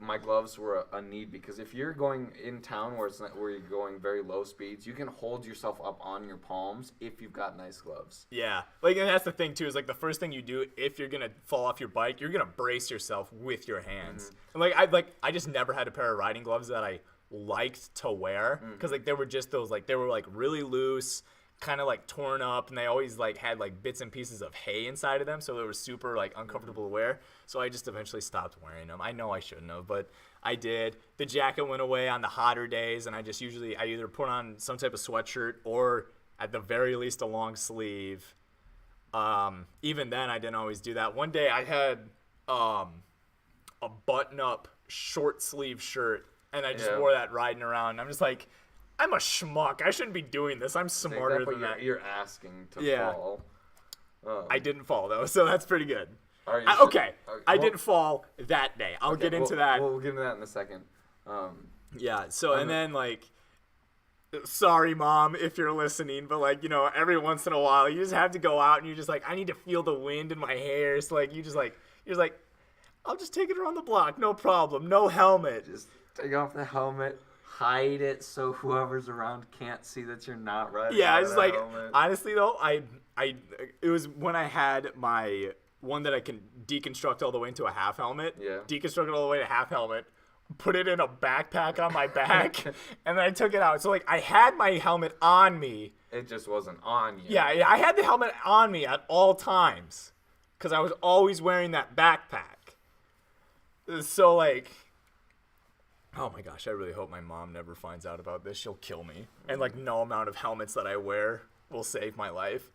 my gloves were a need because if you're going in town where where you're going very low speeds, you can hold yourself up on your palms if you've got nice gloves. yeah. Like and that's the thing too is like the first thing you do if you're gonna fall off your bike, you're gonna brace yourself with your hands. And I just never had a pair of riding gloves that I liked to wear because like they were just those like they were like really loose, kind of like torn up, and they always like had like bits and pieces of hay inside of them, so they were super like uncomfortable to wear. So I just eventually stopped wearing them. I know I shouldn't have, but I did. The jacket went away on the hotter days, and I either put on some type of sweatshirt or at the very least a long sleeve. Even then I didn't always do that. One day I had a button up short sleeve shirt, and I just Yeah. wore that riding around. I'm just like, I'm a schmuck. I shouldn't be doing this. I'm smarter But than that. you're asking to Yeah. fall. I didn't fall though, so that's pretty good. Are you Okay, I well, didn't fall that day. I'll get into that. We'll get into that in a second. Yeah. So and then like, sorry mom if you're listening, but like every once in a while you just have to go out and you're just like I need to feel the wind in my hair. So like you're just like I'll just take it around the block, no problem, no helmet. Just take off the helmet, hide it so whoever's around can't see that you're not riding. Yeah, without it's a like helmet. honestly though, it was when I had my one that I can deconstruct all the way into a half helmet. Yeah. Deconstruct it all the way to half helmet. Put it in a backpack on my back, and then I took it out. So like I had my helmet on me. It just wasn't on you. Yeah, I had the helmet on me at all times, because I was always wearing that backpack. So like, oh my gosh, I really hope my mom never finds out about this. She'll kill me. And like no amount of helmets that I wear will save my life.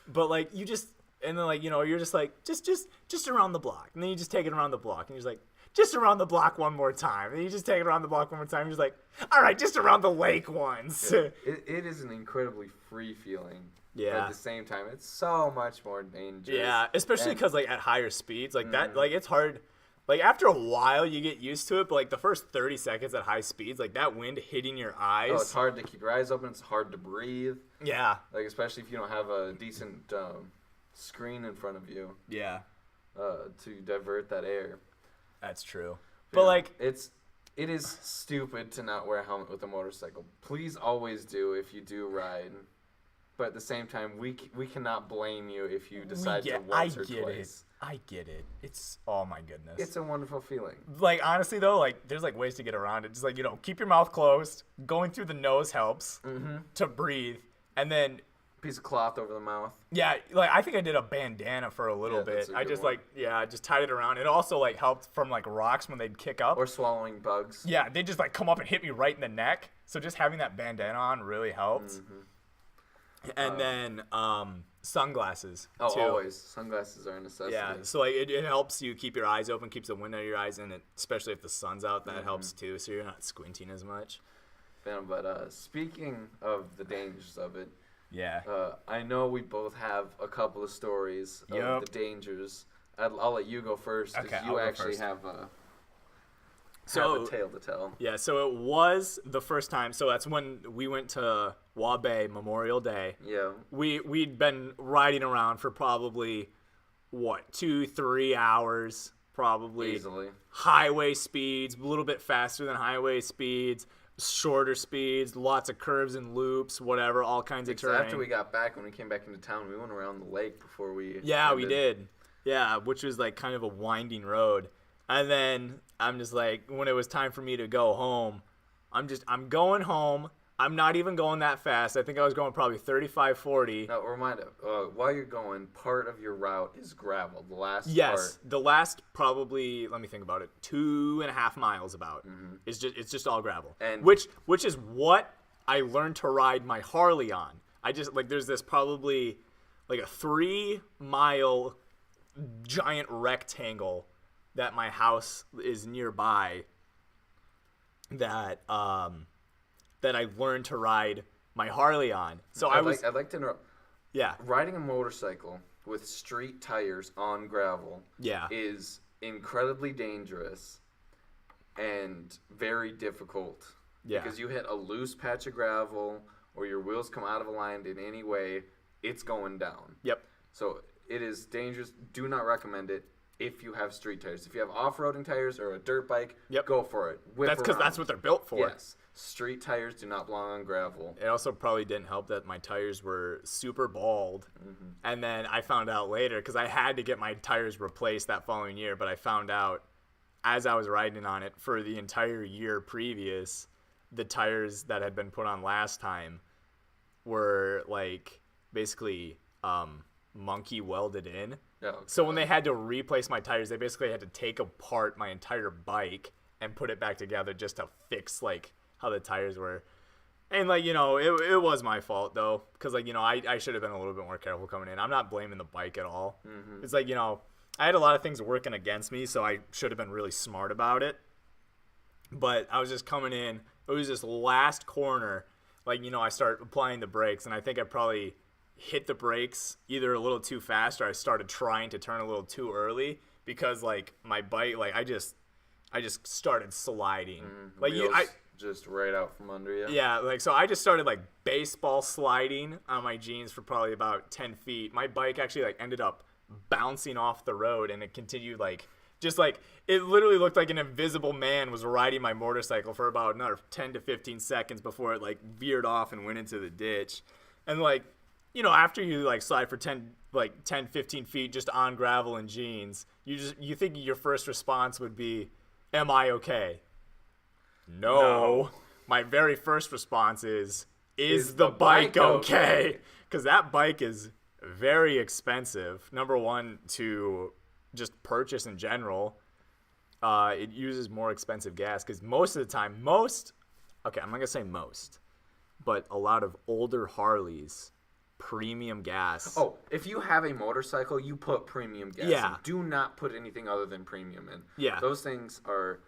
But like you just, and then like, you're just like, just around the block. And then you just take it around the block. And you're just like, just around the block one more time. And you just take it around the block one more time. You're just like, all right, just around the lake once. Yeah. It is an incredibly free feeling. But Yeah. at the same time, it's so much more dangerous. Yeah, especially And- because like at higher speeds, like that, like it's hard. Like after a while, you get used to it, but like the first 30 seconds at high speeds, like that wind hitting your eyes. Oh, it's hard to keep your eyes open. It's hard to breathe. Yeah, Like especially if you don't have a decent screen in front of you yeah, to divert that air. that's true. But Yeah. like, it is stupid to not wear a helmet with a motorcycle. Please always do if you do ride. But at the same time, we cannot blame you if you decide to once or twice. I get it. It's oh my goodness. It's a wonderful feeling. like honestly though, like there's like ways to get around it. Just like keep your mouth closed. Going through the nose helps to breathe, and then Piece of cloth over the mouth. yeah, like I think I did a bandana for a little Yeah, that's bit. a I good just one. I just tied it around. It also like helped from like rocks when they'd kick up. Or swallowing bugs. Yeah, they just like come up and hit me right in the neck. So just having that bandana on really helped. And then sunglasses Oh, too. always. Sunglasses are a necessity. Yeah, so like it helps you keep your eyes open, keeps the wind out of your eyes, and especially if the sun's out, that helps too. So you're not squinting as much. Yeah, but speaking of the dangers of it, Yeah. I know we both have a couple of stories of Yup. the dangers. I'll let you go first, because Okay, I'll you go actually first. have So a tale to tell. yeah, so it was the first time. So that's when we went to Wabe Memorial Day. Yeah. We'd been riding around for probably 2-3 hours probably. Easily. Highway speeds, a little bit faster than highway speeds, shorter speeds, lots of curves and loops, whatever, all kinds of terrain. After we got back, when we came back into town, we went around the lake before we. Yeah, we ended. did. Yeah, which was like kind of a winding road. And then I'm just like, when it was time for me to go home, I'm going home. I'm not even going that fast. I think I was going probably 35, 40. Now, remind while you're going, part of your route is gravel. The last Yes, part. the last probably, let me think about it, 2.5 miles about. It's just all gravel. And- which is what I learned to ride my Harley on. I just like there's this probably like a 3-mile giant rectangle that my house is nearby that that I learned to ride my Harley on. So I'd like to interrupt. Yeah. Riding a motorcycle with street tires on gravel is incredibly dangerous and very difficult. Yeah. Because you hit a loose patch of gravel or your wheels come out of alignment in any way, it's going down. Yep. So it is dangerous. Do not recommend it if you have street tires. If you have off-roading tires or a dirt bike, go for it. That's because that's what they're built for. Yes. Street tires do not belong on gravel. It also probably didn't help that my tires were super bald. Mm-hmm. And then I found out later, because I had to get my tires replaced that following year, but I found out as I was riding on it for the entire year previous, the tires that had been put on last time were like basically monkey welded in. Oh, so when they had to replace my tires, they basically had to take apart my entire bike and put it back together just to fix like how the tires were. And like, you know, it was my fault though, because like, you know, I should have been a little bit more careful coming in. I'm not blaming the bike at all. Mm-hmm. It's like, you know, I had a lot of things working against me, so I should have been really smart about it. But I was just coming in. It was this last corner, like, you know, I start applying the brakes, and I think I probably hit the brakes either a little too fast or I started trying to turn a little too early because like my bike, like I just started sliding. Like just right out from under you. Yeah, like so I just started like baseball sliding on my jeans for probably about 10 feet. My bike actually like ended up bouncing off the road, and it continued like just like it literally looked like an invisible man was riding my motorcycle for about another 10 to 15 seconds before it like veered off and went into the ditch. And like, you know, after you like slide for 10, 15 feet just on gravel and jeans, you think your first response would be, am I okay? No. My very first response is the bike okay? Because that bike is very expensive. Number one, to just purchase in general. It uses more expensive gas because most of the time, I'm not going to say most, but a lot of older Harleys, premium gas. Oh, if you have a motorcycle, you put premium gas in. Do not put anything other than premium in. Yeah. Those things are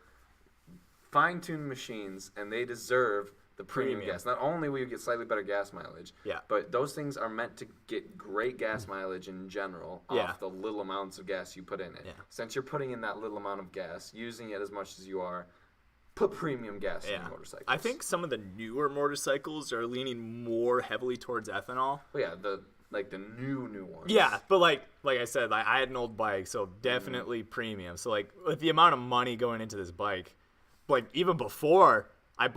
fine-tuned machines, and they deserve the premium gas. Not only will you get slightly better gas mileage, but those things are meant to get great gas mileage in general off the little amounts of gas you put in it. Yeah. Since you're putting in that little amount of gas, using it as much as you are, put premium gas in your motorcycles. I think some of the newer motorcycles are leaning more heavily towards ethanol. Well, yeah, the new ones. Yeah, but like I said, I had an old bike, so definitely premium. So like with the amount of money going into this bike, like even before I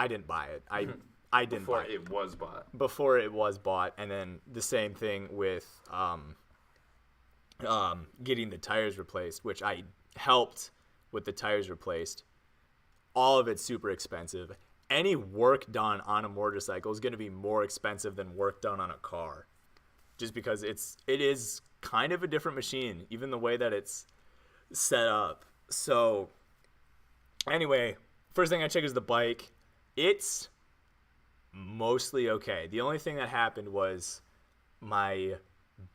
didn't buy it. I didn't buy it. Before it was bought. Before it was bought, and then the same thing with getting the tires replaced, which I helped with the tires replaced. All of it's super expensive. Any work done on a motorcycle is going to be more expensive than work done on a car, just because it is kind of a different machine, even the way that it's set up. So anyway, first thing I check is the bike. It's mostly okay. The only thing that happened was my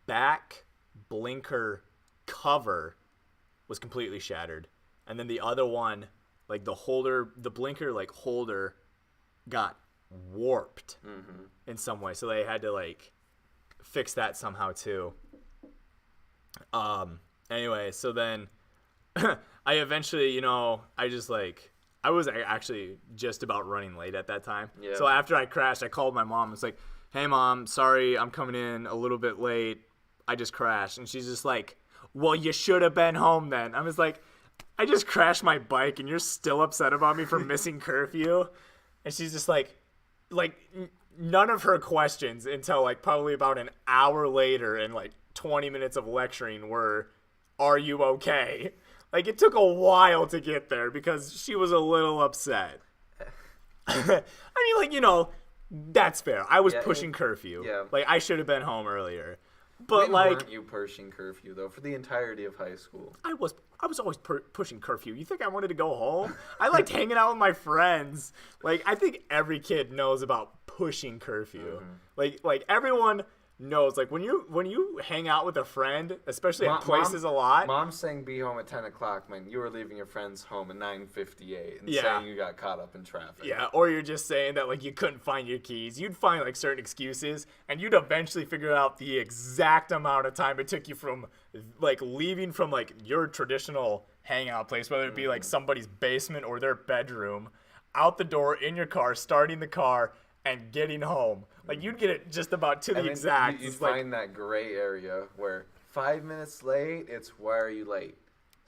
back blinker cover was completely shattered. And then the other one, like the blinker like holder got warped in some way. So they had to like fix that somehow too. Anyway, so then I eventually, you know, I was actually just about running late at that time. Yeah. So after I crashed, I called my mom. It's like, hey, Mom, sorry, I'm coming in a little bit late. I just crashed. And she's just like, well, you should have been home then. I was like, I just crashed my bike, and you're still upset about me for missing curfew? And she's just like none of her questions until like probably about an hour later and like 20 minutes of lecturing were, are you okay? Like, it took a while to get there because she was a little upset. I mean, like, you know, that's fair. I was pushing curfew. Yeah. Like, I should have been home earlier. But, when weren't you pushing curfew, though, for the entirety of high school? I was always pushing curfew. You think I wanted to go home? I liked hanging out with my friends. Like, I think every kid knows about pushing curfew. Like everyone knows, like when you hang out with a friend, especially at places a lot. Mom's saying be home at 10 o'clock, man. You were leaving your friend's home at 9:58 and Yeah. saying you got caught up in traffic. Yeah, or you're just saying that like you couldn't find your keys. You'd find like certain excuses, and you'd eventually figure out the exact amount of time it took you from like leaving from like your traditional hangout place, whether it be like somebody's basement or their bedroom, out the door in your car, starting the car, and getting home. Like you'd get it just about to the exact. You It's like, find that gray area where 5 minutes late, it's why are you late?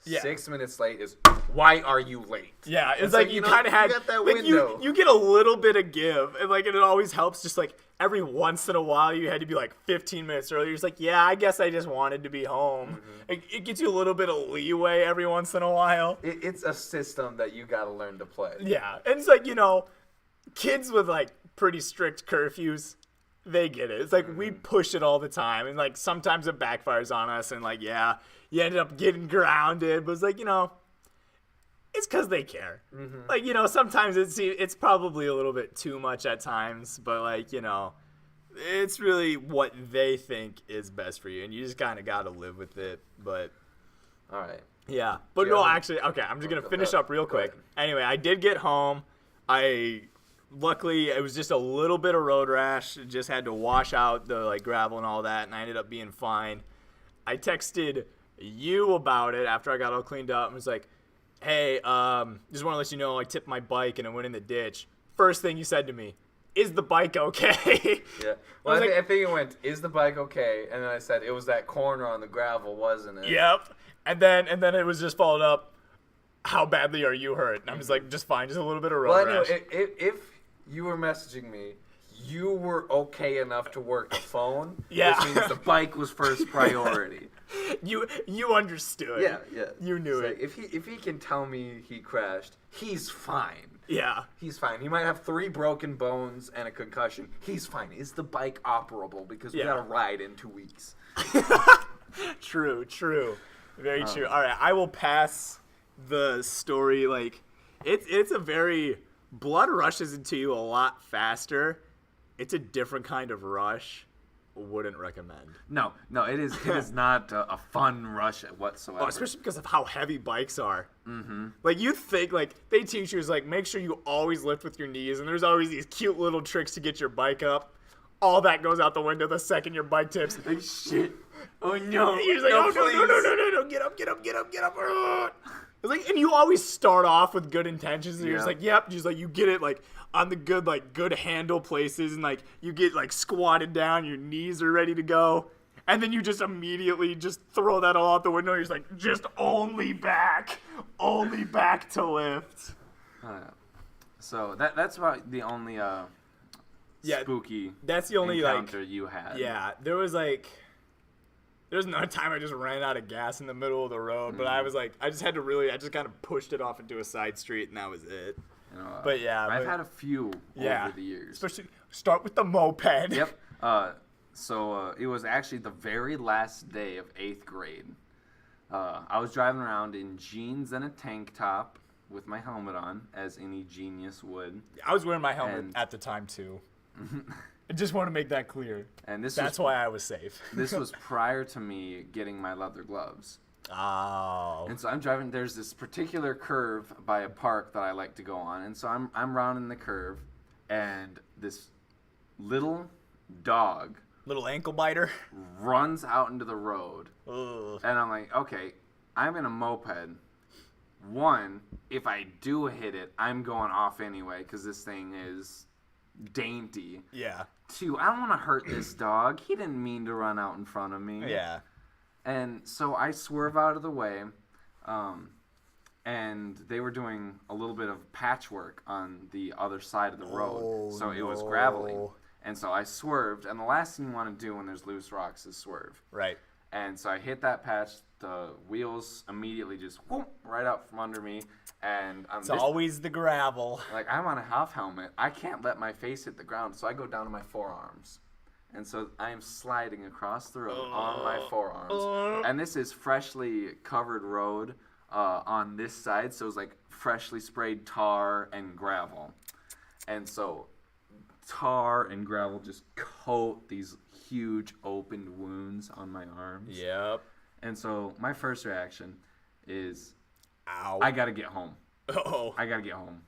Yeah. 6 minutes late is why are you late? yeah, it's like you kind of had you got that like window. you get a little bit of give, and like it always helps. Just like every once in a while, you had to be like 15 minutes earlier. You're just like, yeah, I guess I just wanted to be home. It gets you a little bit of leeway every once in a while. It's a system that you got to learn to play. Yeah, and it's like, kids with like pretty strict curfews, they get it. It's like we push it all the time, and like sometimes it backfires on us, and like you ended up getting grounded, but it's like it's because they care. Like sometimes it's probably a little bit too much at times, but like it's really what they think is best for you, and you just kind of got to live with it. But All right. yeah, but no, actually, okay, I'm just gonna finish up real Go quick. ahead. Anyway, I did get home. Luckily, it was just a little bit of road rash. Just had to wash out the like gravel and all that, and I ended up being fine. I texted you about it after I got all cleaned up and was like, "Hey, just want to let you know I tipped my bike and it went in the ditch." First thing you said to me, "Is the bike okay?" Yeah. Well, I was I think it went, is the bike okay? And then I said, it was that corner on the gravel, wasn't it? Yep. And then it was just followed up, "How badly are you hurt?" And I'm just like, just fine, just a little bit of road Well, I rash. know if you were messaging me, you were okay enough to work the phone. Yeah. Which means the bike was first priority. You understood. Yeah. You knew So it. if he can tell me he crashed, he's fine. Yeah. He's fine. He might have 3 broken bones and a concussion. He's fine. Is the bike operable? Because we Yeah. got to ride in 2 weeks. True. Very true. All right, I will pass the story. Like, it's a very blood rushes into you a lot faster. It's a different kind of rush. Wouldn't recommend. No, it is not a fun rush whatsoever. Oh, especially because of how heavy bikes are. Mm-hmm. Like you think, like they teach you is like make sure you always lift with your knees, and there's always these cute little tricks to get your bike up. All that goes out the window the second your bike tips. Like, shit. Oh no. You're just like, no, oh no, get up. It's like, and you always start off with good intentions, and you're just Yeah. like, yep, just like you get it like on the good handle places, and like you get like squatted down, your knees are ready to go, and then you just immediately just throw that all out the window. You're just like, just only back to lift. So that's about the only spooky That's the only encounter you had. Yeah, there was another time I just ran out of gas in the middle of the road, but I was like, I just kind of pushed it off into a side street, and that was it. You know, But yeah, I've had a few yeah, over the years. especially start with the moped. Yep. So it was actually the very last day of 8th grade. I was driving around in jeans and a tank top with my helmet on, as any genius would. I was wearing my helmet And- at the time too. I just want to make that clear. And That's why I was safe. this was prior to me getting my leather gloves. Oh. And so I'm driving. There's this particular curve by a park that I like to go on, and so I'm rounding the curve, and this little dog Little ankle biter. runs out into the road, Ugh. and I'm like, okay, I'm in a moped. One, if I do hit it, I'm going off anyway because this thing is dainty. Yeah. 2, I don't want to hurt this dog. He didn't mean to run out in front of me. Yeah. And so I swerve out of the way, and they were doing a little bit of patchwork on the other side of the road. Oh, So it was no. gravelly. And so I swerved, and the last thing you want to do when there's loose rocks is swerve. Right. And so I hit that patch, the wheels immediately just whoop, right out from under me, and It's always the gravel. like I'm on a half helmet. I can't let my face hit the ground, so I go down to my forearms. And so I am sliding across the road on my forearms. And this is freshly covered road on this side, so it's like freshly sprayed tar and gravel. And so tar and gravel just coat these huge opened wounds on my arms. Yep. And so my first reaction is, Ow. I got to get home. Oh. I got to get home.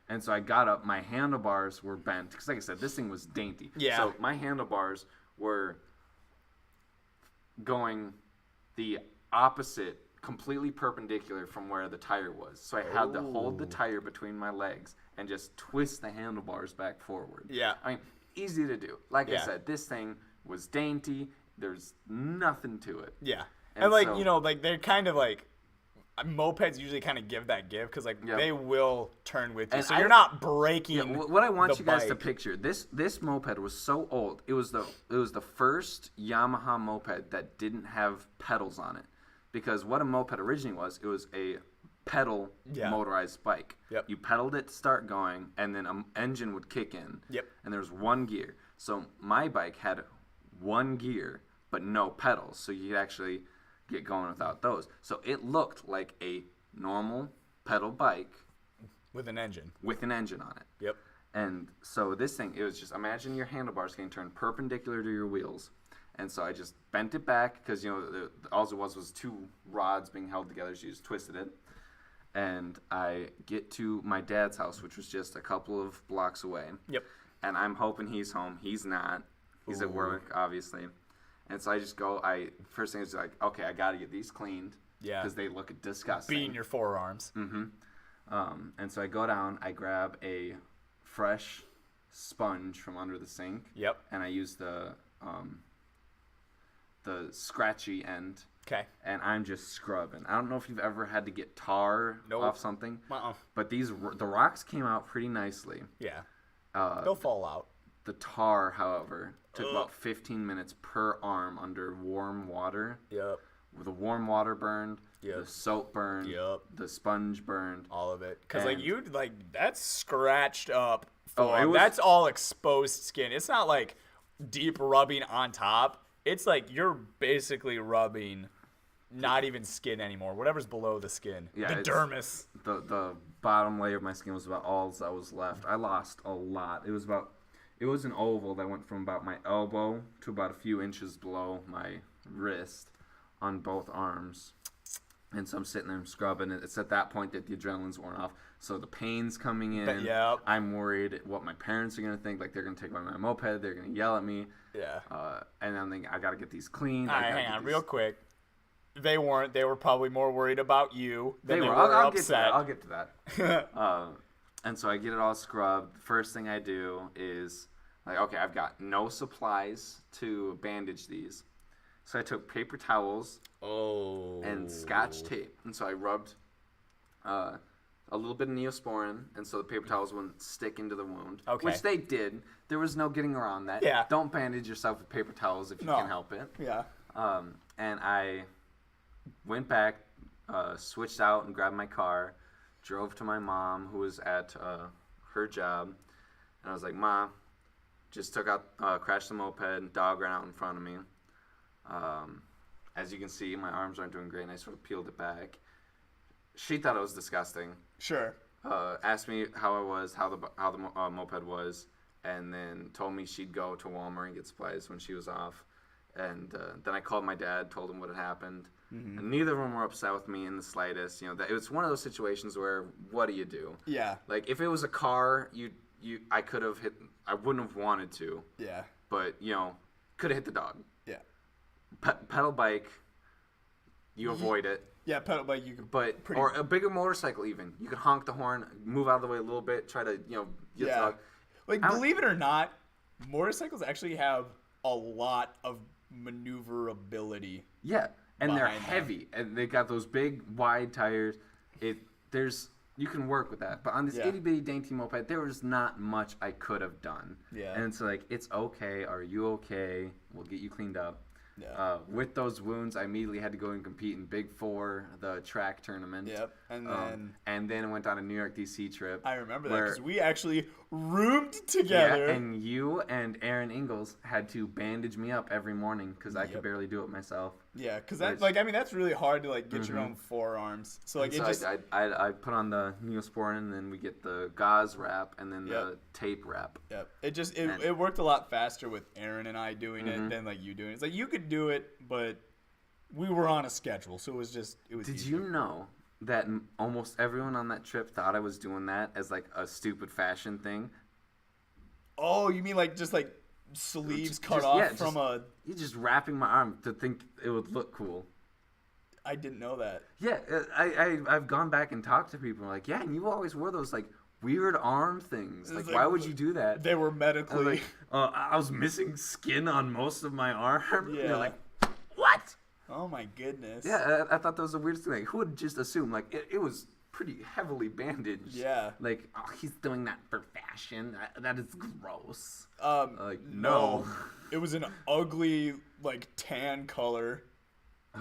And so I got up. My handlebars were bent. Because like I said, this thing was dainty. Yeah. So my handlebars were going the opposite, completely perpendicular from where the tire was. So I had to hold the tire between my legs and just twist the handlebars back forward. Yeah. I mean, easy to do. Like I Yeah. said, this thing was dainty. There's nothing to it. Yeah. And And like, so- you know, like they're kind of like mopeds usually kind of give that give because like Yep. they will turn with you. And So I- you're not breaking. Yeah, what I want the you guys to bike. picture, this moped was so old. It was the first Yamaha moped that didn't have pedals on it. Because what a moped originally was, it was a pedal Yeah. motorized bike. Yep. You pedaled it to start going, and then an engine would kick in. Yep. And there was one gear. So my bike had one gear, but no pedals. So you could actually get going without those. So it looked like a normal pedal bike With an engine. with an engine on it. Yep. And so this thing, it was just, imagine your handlebars getting turned perpendicular to your wheels. And so I just bent it back because, you know, all it was two rods being held together. So you just twisted it. And I get to my dad's house, which was just a couple of blocks away. Yep. And I'm hoping he's home. He's not. He's at work, obviously. And so I just go, first thing is like, okay, I got to get these cleaned. Yeah. Because they look disgusting. Beating your forearms. And so I go down, I grab a fresh sponge from under the sink. Yep. And I use the scratchy end. Okay. And I'm just scrubbing. I don't know if you've ever had to get tar Nope. off something. Uh-uh. But the rocks came out pretty nicely. Yeah. They'll fall out. The tar, however, took about 15 minutes per arm under warm water. Yep. The warm water burned. Yep. The soap burned. Yep. The sponge burned. All of it. Because, like, And- you, like, that's scratched up. Oh, it was- That's all exposed skin. It's not, like, deep rubbing on top. It's like you're basically rubbing not even skin anymore. Whatever's below the skin. Yeah, the it's- dermis. The bottom layer of my skin was about all that was left. I lost a lot. It was an oval that went from about my elbow to about a few inches below my wrist on both arms. And so I'm sitting there scrubbing it. It's at that point that the adrenaline's worn off. So the pain's coming in. Yep. I'm worried what my parents are going to think. Like, they're going to take away my moped. They're going to yell at me. Yeah. And I'm thinking, I got to get these cleaned. All right, hang on, real quick. They weren't. They were probably more worried about you than they were I'll upset. I'll get to that. And so I get it all scrubbed. First thing I do is, like, okay, I've got no supplies to bandage these. So I took paper towels and Scotch tape. And so I rubbed a little bit of Neosporin, and so the paper towels wouldn't stick into the wound. Okay. Which they did. There was no getting around that. Yeah. Don't bandage yourself with paper towels if you No. can help it. Yeah. And I went back, switched out and grabbed my car, drove to my mom, who was at her job, and I was like, "Ma, just took out, crashed the moped, dog ran out in front of me. As you can see, my arms aren't doing great, and I sort of peeled it back. She thought it was disgusting. Sure. Asked me how I was, how the moped was, and then told me she'd go to Walmart and get supplies when she was off. And then I called my dad, told him what had happened. Mm-hmm. And neither of them were upset with me in the slightest. You know, that it was one of those situations where, what do you do? Yeah. Like, if it was a car, I could have hit. I wouldn't have wanted to, Yeah. but you know, could have hit the dog. Yeah. Pedal bike, you avoid it. Yeah, pedal bike you could. But or a bigger motorcycle, even you could honk the horn, move out of the way a little bit, try to get the Yeah. dog. Like, believe it or not, motorcycles actually have a lot of maneuverability. Yeah, and they're behind them. heavy, and they got those big wide tires. You can work with that, but on this Yeah. itty bitty dainty moped, there was not much I could have done. Yeah. And it's like, it's okay. Are you okay? We'll get you cleaned up. Yeah. With those wounds, I immediately had to go and compete in Big Four, the track tournament. Yep. And then And then I went on a New York DC trip. I remember that where- because we actually roomed together. Yeah, and you and Aaron Ingalls had to bandage me up every morning because I could barely do it myself. Yeah, because that's really hard to like get your own forearms. So like I put on the Neosporin, and then we get the gauze wrap, and then the tape wrap. Yep. It worked a lot faster with Aaron and I doing it than like you doing it. It's like you could do it, but we were on a schedule, so it was Did easier. you know that almost everyone on that trip thought I was doing that as like a stupid fashion thing? Oh, you mean like just like sleeves cut off You're just wrapping my arm to think it would look cool. I didn't know that. Yeah, I've gone back and talked to people like, yeah, and you always wore those like weird arm things. Like, why would you do that? They were medically. I was missing skin on most of my arm. Yeah. You're like, what? Oh my goodness. Yeah, I thought that was the weirdest thing. Like, who would just assume like it was pretty heavily bandaged? Yeah. Like, oh, he's doing that for fashion. That is gross. Like no. It was an ugly like tan color.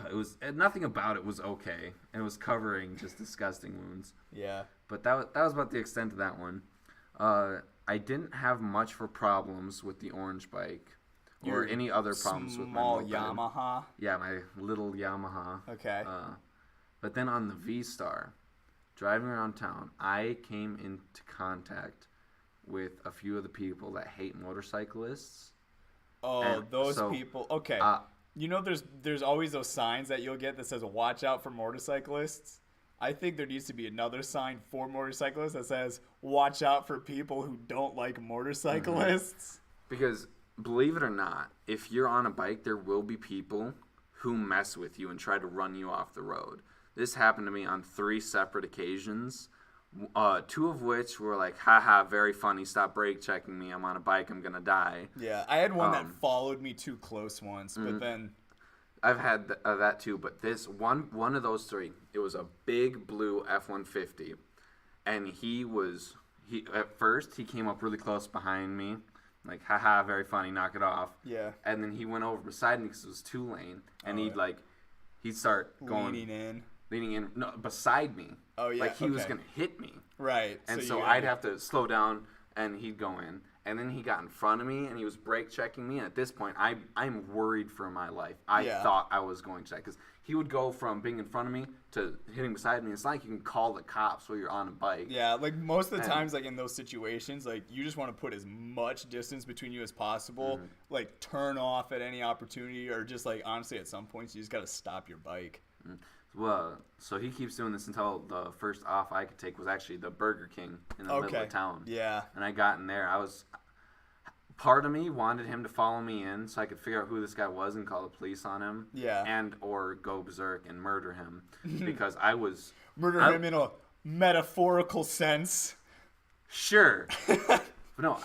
It was nothing about it was okay, and it was covering just disgusting wounds. Yeah. But that was about the extent of that one. I didn't have much for problems with the orange bike, or any other problems with my moped. Yamaha. Yeah, my little Yamaha. Okay. But then on the VStar, driving around town, I came into contact with a few of the people that hate motorcyclists. Oh, and those people. Okay. You know, there's always those signs that you'll get that says "Watch out for motorcyclists." I think there needs to be another sign for motorcyclists that says "Watch out for people who don't like motorcyclists." Because believe it or not, if you're on a bike, there will be people who mess with you and try to run you off the road. This happened to me on 3 separate occasions. 2 of which were like, haha, very funny, stop brake checking me, I'm on a bike, I'm gonna die. Yeah, I had one that followed me too close once, but then... I've had that too, but this one of those 3, it was a big blue F-150, and at first, he came up really close behind me, like, haha, very funny, knock it off. Yeah. And then he went over beside me because it was 2-lane, and he'd start going... Leaning in, no, beside me. Oh, yeah. Like he was going to hit me. Right. And so I'd have to slow down, and he'd go in. And then he got in front of me, and he was brake checking me. And at this point, I'm worried for my life. I thought I was going to die. Because he would go from being in front of me to hitting beside me. It's not like you can call the cops while you're on a bike. Yeah, like most of the times, like in those situations, like you just want to put as much distance between you as possible. Like turn off at any opportunity, or just like honestly at some points, you just got to stop your bike. Well, so he keeps doing this until the first off I could take was actually the Burger King in the middle of town. Yeah. And I got in there. Part of me wanted him to follow me in so I could figure out who this guy was and call the police on him. Yeah. And or go berserk and murder him because I was... Murder him in a metaphorical sense. Sure. But no,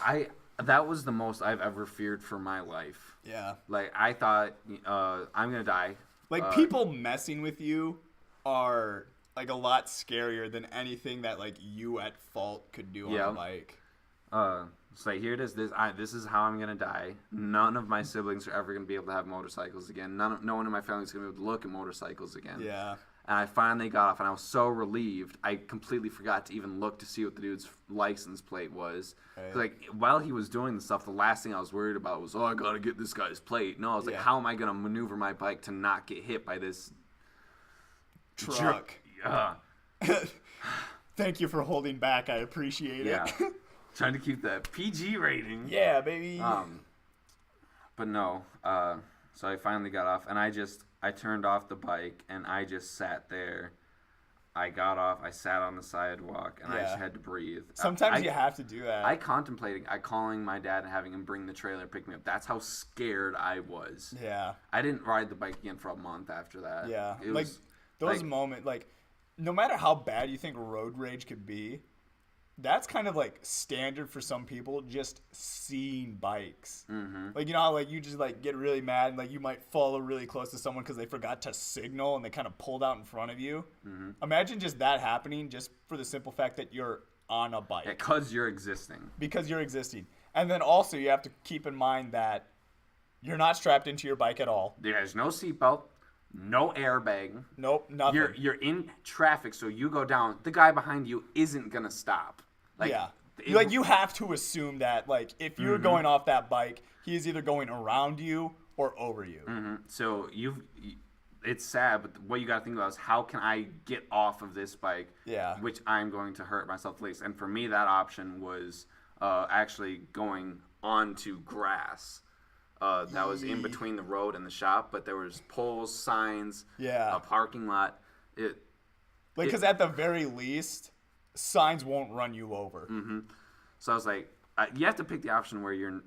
that was the most I've ever feared for my life. Yeah. Like, I thought, I'm going to die. Like, people messing with you are, like, a lot scarier than anything that, like, you at fault could do on a bike. So, here it is. This is how I'm going to die. None of my siblings are ever going to be able to have motorcycles again. No one in my family is going to be able to look at motorcycles again. Yeah. And I finally got off, and I was so relieved. I completely forgot to even look to see what the dude's license plate was. Right. Like, while he was doing the stuff, the last thing I was worried about was, I got to get this guy's plate. No, I was like, how am I going to maneuver my bike to not get hit by this truck? Thank you for holding back. I appreciate it. Trying to keep that PG rating. Yeah, baby. But no. So I finally got off, and I turned off the bike, and I just sat there. I got off, I sat on the sidewalk, and I just had to breathe. Sometimes you have to do that. I contemplated calling my dad and having him bring the trailer and pick me up. That's how scared I was. Yeah. I didn't ride the bike again for a month after that. Yeah. Like, those moments, like, no matter how bad you think road rage could be, that's kind of like standard for some people, just seeing bikes. Mm-hmm. Like, you know how like you just like get really mad and like you might follow really close to someone because they forgot to signal and they kind of pulled out in front of you. Mm-hmm. Imagine just that happening just for the simple fact that you're on a bike. Because you're existing. Because you're existing. And then also you have to keep in mind that you're not strapped into your bike at all. There's no seatbelt. No airbag. Nope, nothing. You're in traffic, so you go down. The guy behind you isn't going to stop. Like, You have to assume that, like, if you're going off that bike, he is either going around you or over you. Mm-hmm. So it's sad, but what you got to think about is how can I get off of this bike, which I'm going to hurt myself the least. And for me, that option was actually going onto grass. That was in between the road and the shop, but there was poles, signs, a parking lot. Because at the very least, signs won't run you over. Mm-hmm. So I was like, you have to pick the option where you're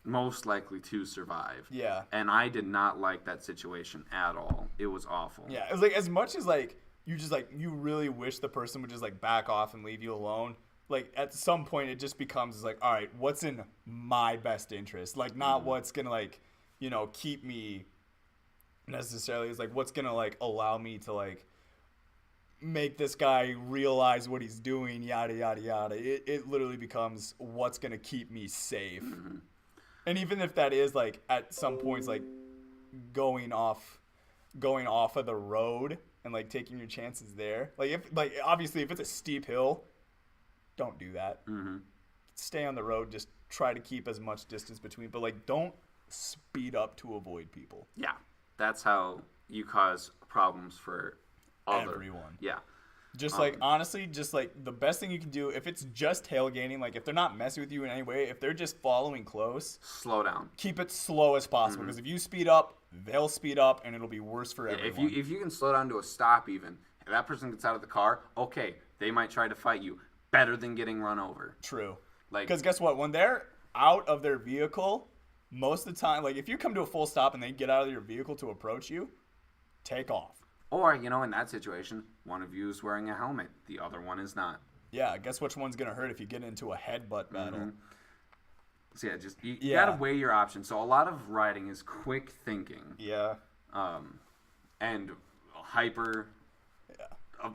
most likely to survive. Yeah. And I did not like that situation at all. It was awful. Yeah. It was like, as much as like you really wish the person would just like back off and leave you alone. Like at some point it just becomes like, all right, what's in my best interest? Like not what's gonna like, keep me necessarily. It's like what's gonna like allow me to like make this guy realize what he's doing, yada yada yada. It literally becomes what's gonna keep me safe. Mm-hmm. And even if that is like at some points like going off of the road and like taking your chances there. Obviously if it's a steep hill, don't do that. Mm-hmm. Stay on the road. Just try to keep as much distance between. But like, don't speed up to avoid people. Yeah, that's how you cause problems for everyone. Yeah. Just like honestly, just like the best thing you can do if it's just tailgating, like if they're not messing with you in any way, if they're just following close, slow down. Keep it slow as possible because if you speed up, they'll speed up and it'll be worse for everyone. If you can slow down to a stop, even if that person gets out of the car, okay, they might try to fight you. Better than getting run over. True. Because guess what? When they're out of their vehicle, most of the time, like if you come to a full stop and they get out of your vehicle to approach you, take off. Or, in that situation, one of you is wearing a helmet. The other one is not. Yeah, guess which one's going to hurt if you get into a headbutt battle. Mm-hmm. So, you got to weigh your options. So, a lot of riding is quick thinking. Yeah. And hyper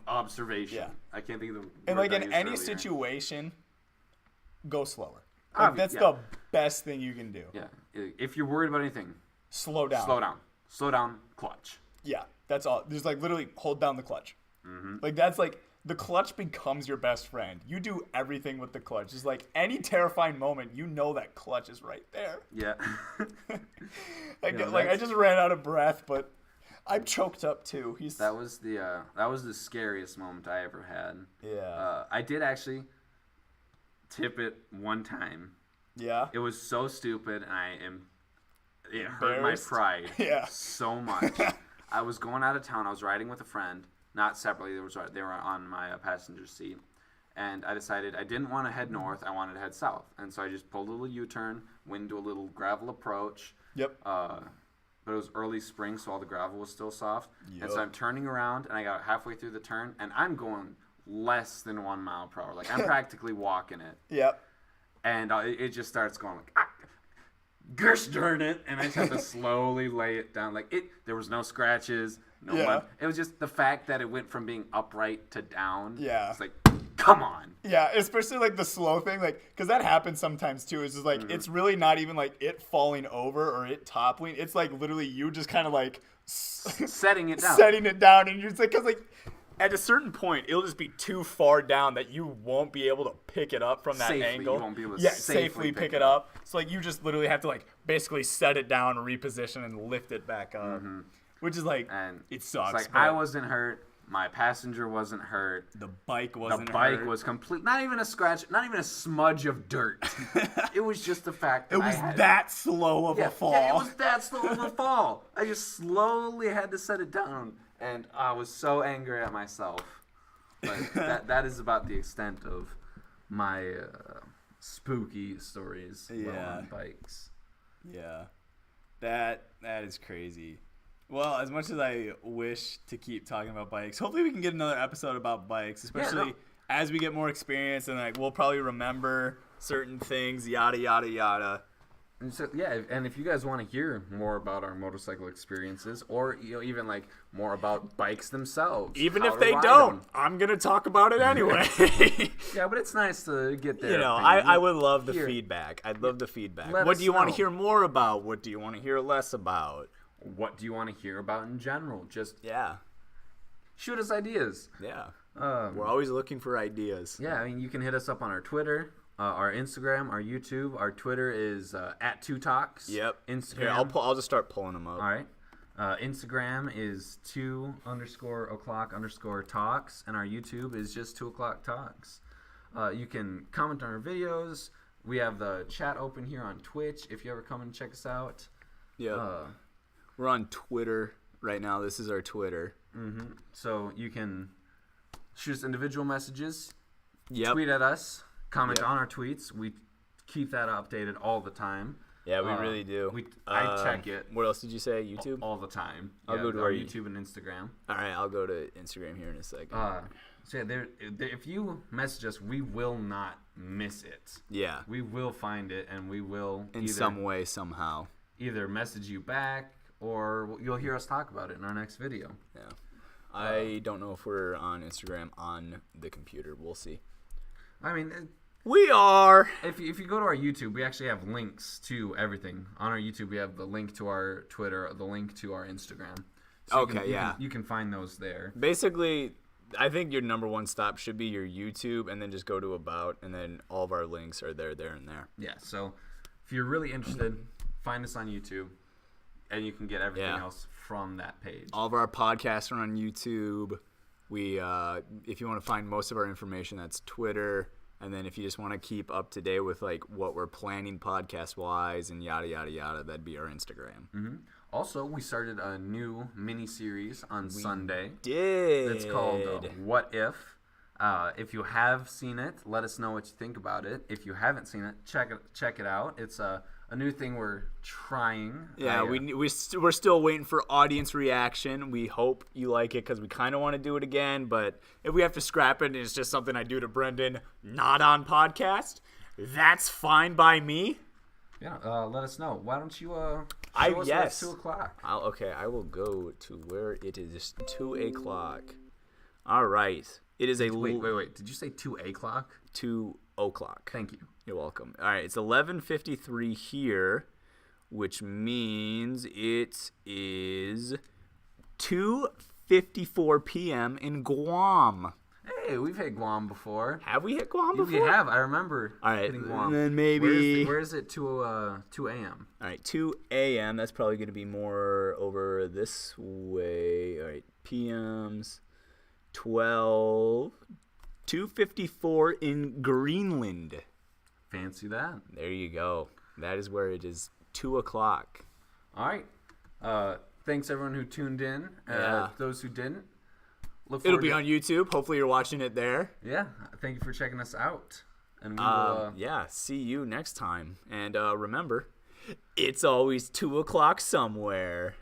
observation. Yeah. I can't think of the word. And, like, in any situation, go slower. Like, that's the best thing you can do. Yeah. If you're worried about anything, slow down. Slow down, clutch. Yeah. That's all. Just like literally hold down the clutch. Mm-hmm. Like that's like the clutch becomes your best friend. You do everything with the clutch. It's like any terrifying moment, that clutch is right there. Yeah. I just ran out of breath, but I'm choked up too. That was the scariest moment I ever had. Yeah. I did actually tip it one time. Yeah. It was so stupid, and it hurt my pride so much. I was going out of town. I was riding with a friend, not separately. They were on my passenger seat, and I decided I didn't want to head north. I wanted to head south, and so I just pulled a little U-turn, went into a little gravel approach. Yep. But it was early spring, so all the gravel was still soft. Yep. And so I'm turning around, and I got halfway through the turn, and I'm going less than 1 mile per hour. Like I'm practically walking it. Yep. And it just starts going like. Gosh darn it! And I just had to slowly lay it down. There was no scratches, it was just the fact that it went from being upright to down. Yeah. It's like, come on. Yeah, especially like the slow thing, because that happens sometimes too. It's just like it's really not even like it falling over or it toppling. It's like literally you just kind of like setting it down, and you're just like, because like. At a certain point, it'll just be too far down that you won't be able to pick it up from that angle. You won't be able to safely pick it up. So like you just literally have to like basically set it down, reposition, and lift it back up, which is like it sucks. It's like I wasn't hurt, my passenger wasn't hurt, the bike wasn't. The bike was complete. Not even a scratch, not even a smudge of dirt. It was just the fact that it was that slow of a fall. Yeah, it was that slow of a fall. I just slowly had to set it down. And I was so angry at myself. But that is about the extent of my spooky stories on bikes. Yeah. That is crazy. Well, as much as I wish to keep talking about bikes, hopefully we can get another episode about bikes, especially as we get more experience and like we'll probably remember certain things, yada, yada, yada. And so, and if you guys want to hear more about our motorcycle experiences, or even like more about bikes themselves, even if they don't, I'm gonna talk about it anyway. Yeah, but it's nice to get there. I would love the feedback. I'd love the feedback. What do you want to hear more about? What do you want to hear less about? What do you want to hear about in general? Just shoot us ideas. Yeah. We're always looking for ideas. Yeah, I mean, you can hit us up on our Twitter, our Instagram, our YouTube. Our Twitter is @2talks. Yep. Instagram. Here, I'll just start pulling them up. All right. Instagram is 2_o'clock_talks, and our YouTube is just 2o'clock talks. You can comment on our videos. We have the chat open here on Twitch if you ever come and check us out. Yeah. We're on Twitter right now. This is our Twitter. Mm-hmm. So you can shoot us individual messages. Yep. Tweet at us. Comment on our tweets. We keep that updated all the time. Yeah, we really do. I check it. What else did you say? YouTube? All the time. I'll go to our YouTube and Instagram. All right, I'll go to Instagram here in a second. So yeah, if you message us, we will not miss it. Yeah. We will find it, and we will in some way, somehow. Either message you back, or you'll hear us talk about it in our next video. Yeah. I don't know if we're on Instagram on the computer. We'll see. I mean, we are. If you go to our YouTube, we actually have links to everything. On our YouTube, we have the link to our Twitter, the link to our Instagram. So you can find those there. Basically, I think your number one stop should be your YouTube, and then just go to About, and then all of our links are there, and there. Yeah, so if you're really interested, find us on YouTube, and you can get everything else from that page. All of our podcasts are on YouTube. We, if you want to find most of our information, that's Twitter. And then if you just want to keep up to date with like what we're planning podcast-wise and yada, yada, yada, that'd be our Instagram. Mm-hmm. Also, we started a new mini-series on Sunday. Did. It's called What If? If you have seen it, let us know what you think about it. If you haven't seen it, check it out. It's a new thing we're trying. Yeah, we're still waiting for audience reaction. We hope you like it because we kind of want to do it again. But if we have to scrap it and it's just something I do to Brendan, not on podcast, that's fine by me. Yeah, let us know. Why don't you show us yes. 2 o'clock? Okay, I will go to where it is 2 o'clock. All right. It is Wait. Did you say 2 o'clock? 2 o'clock. Thank you. You're welcome. All right, it's 11:53 here, which means it is 2:54 p.m. in Guam. Hey, we've hit Guam before. Have we hit Guam before? We have. I remember hitting Guam. Then maybe. Where is it? 2 a.m. All right, 2 a.m. That's probably going to be more over this way. All right, p.m.s. 2:54 in Greenland. Fancy that. There you go. That is where it is 2 o'clock. All right. Thanks everyone who tuned in. Those who didn't, it'll be on YouTube. Hopefully you're watching it there. Yeah. Thank you for checking us out. And we will. See you next time. And remember, it's always 2 o'clock somewhere.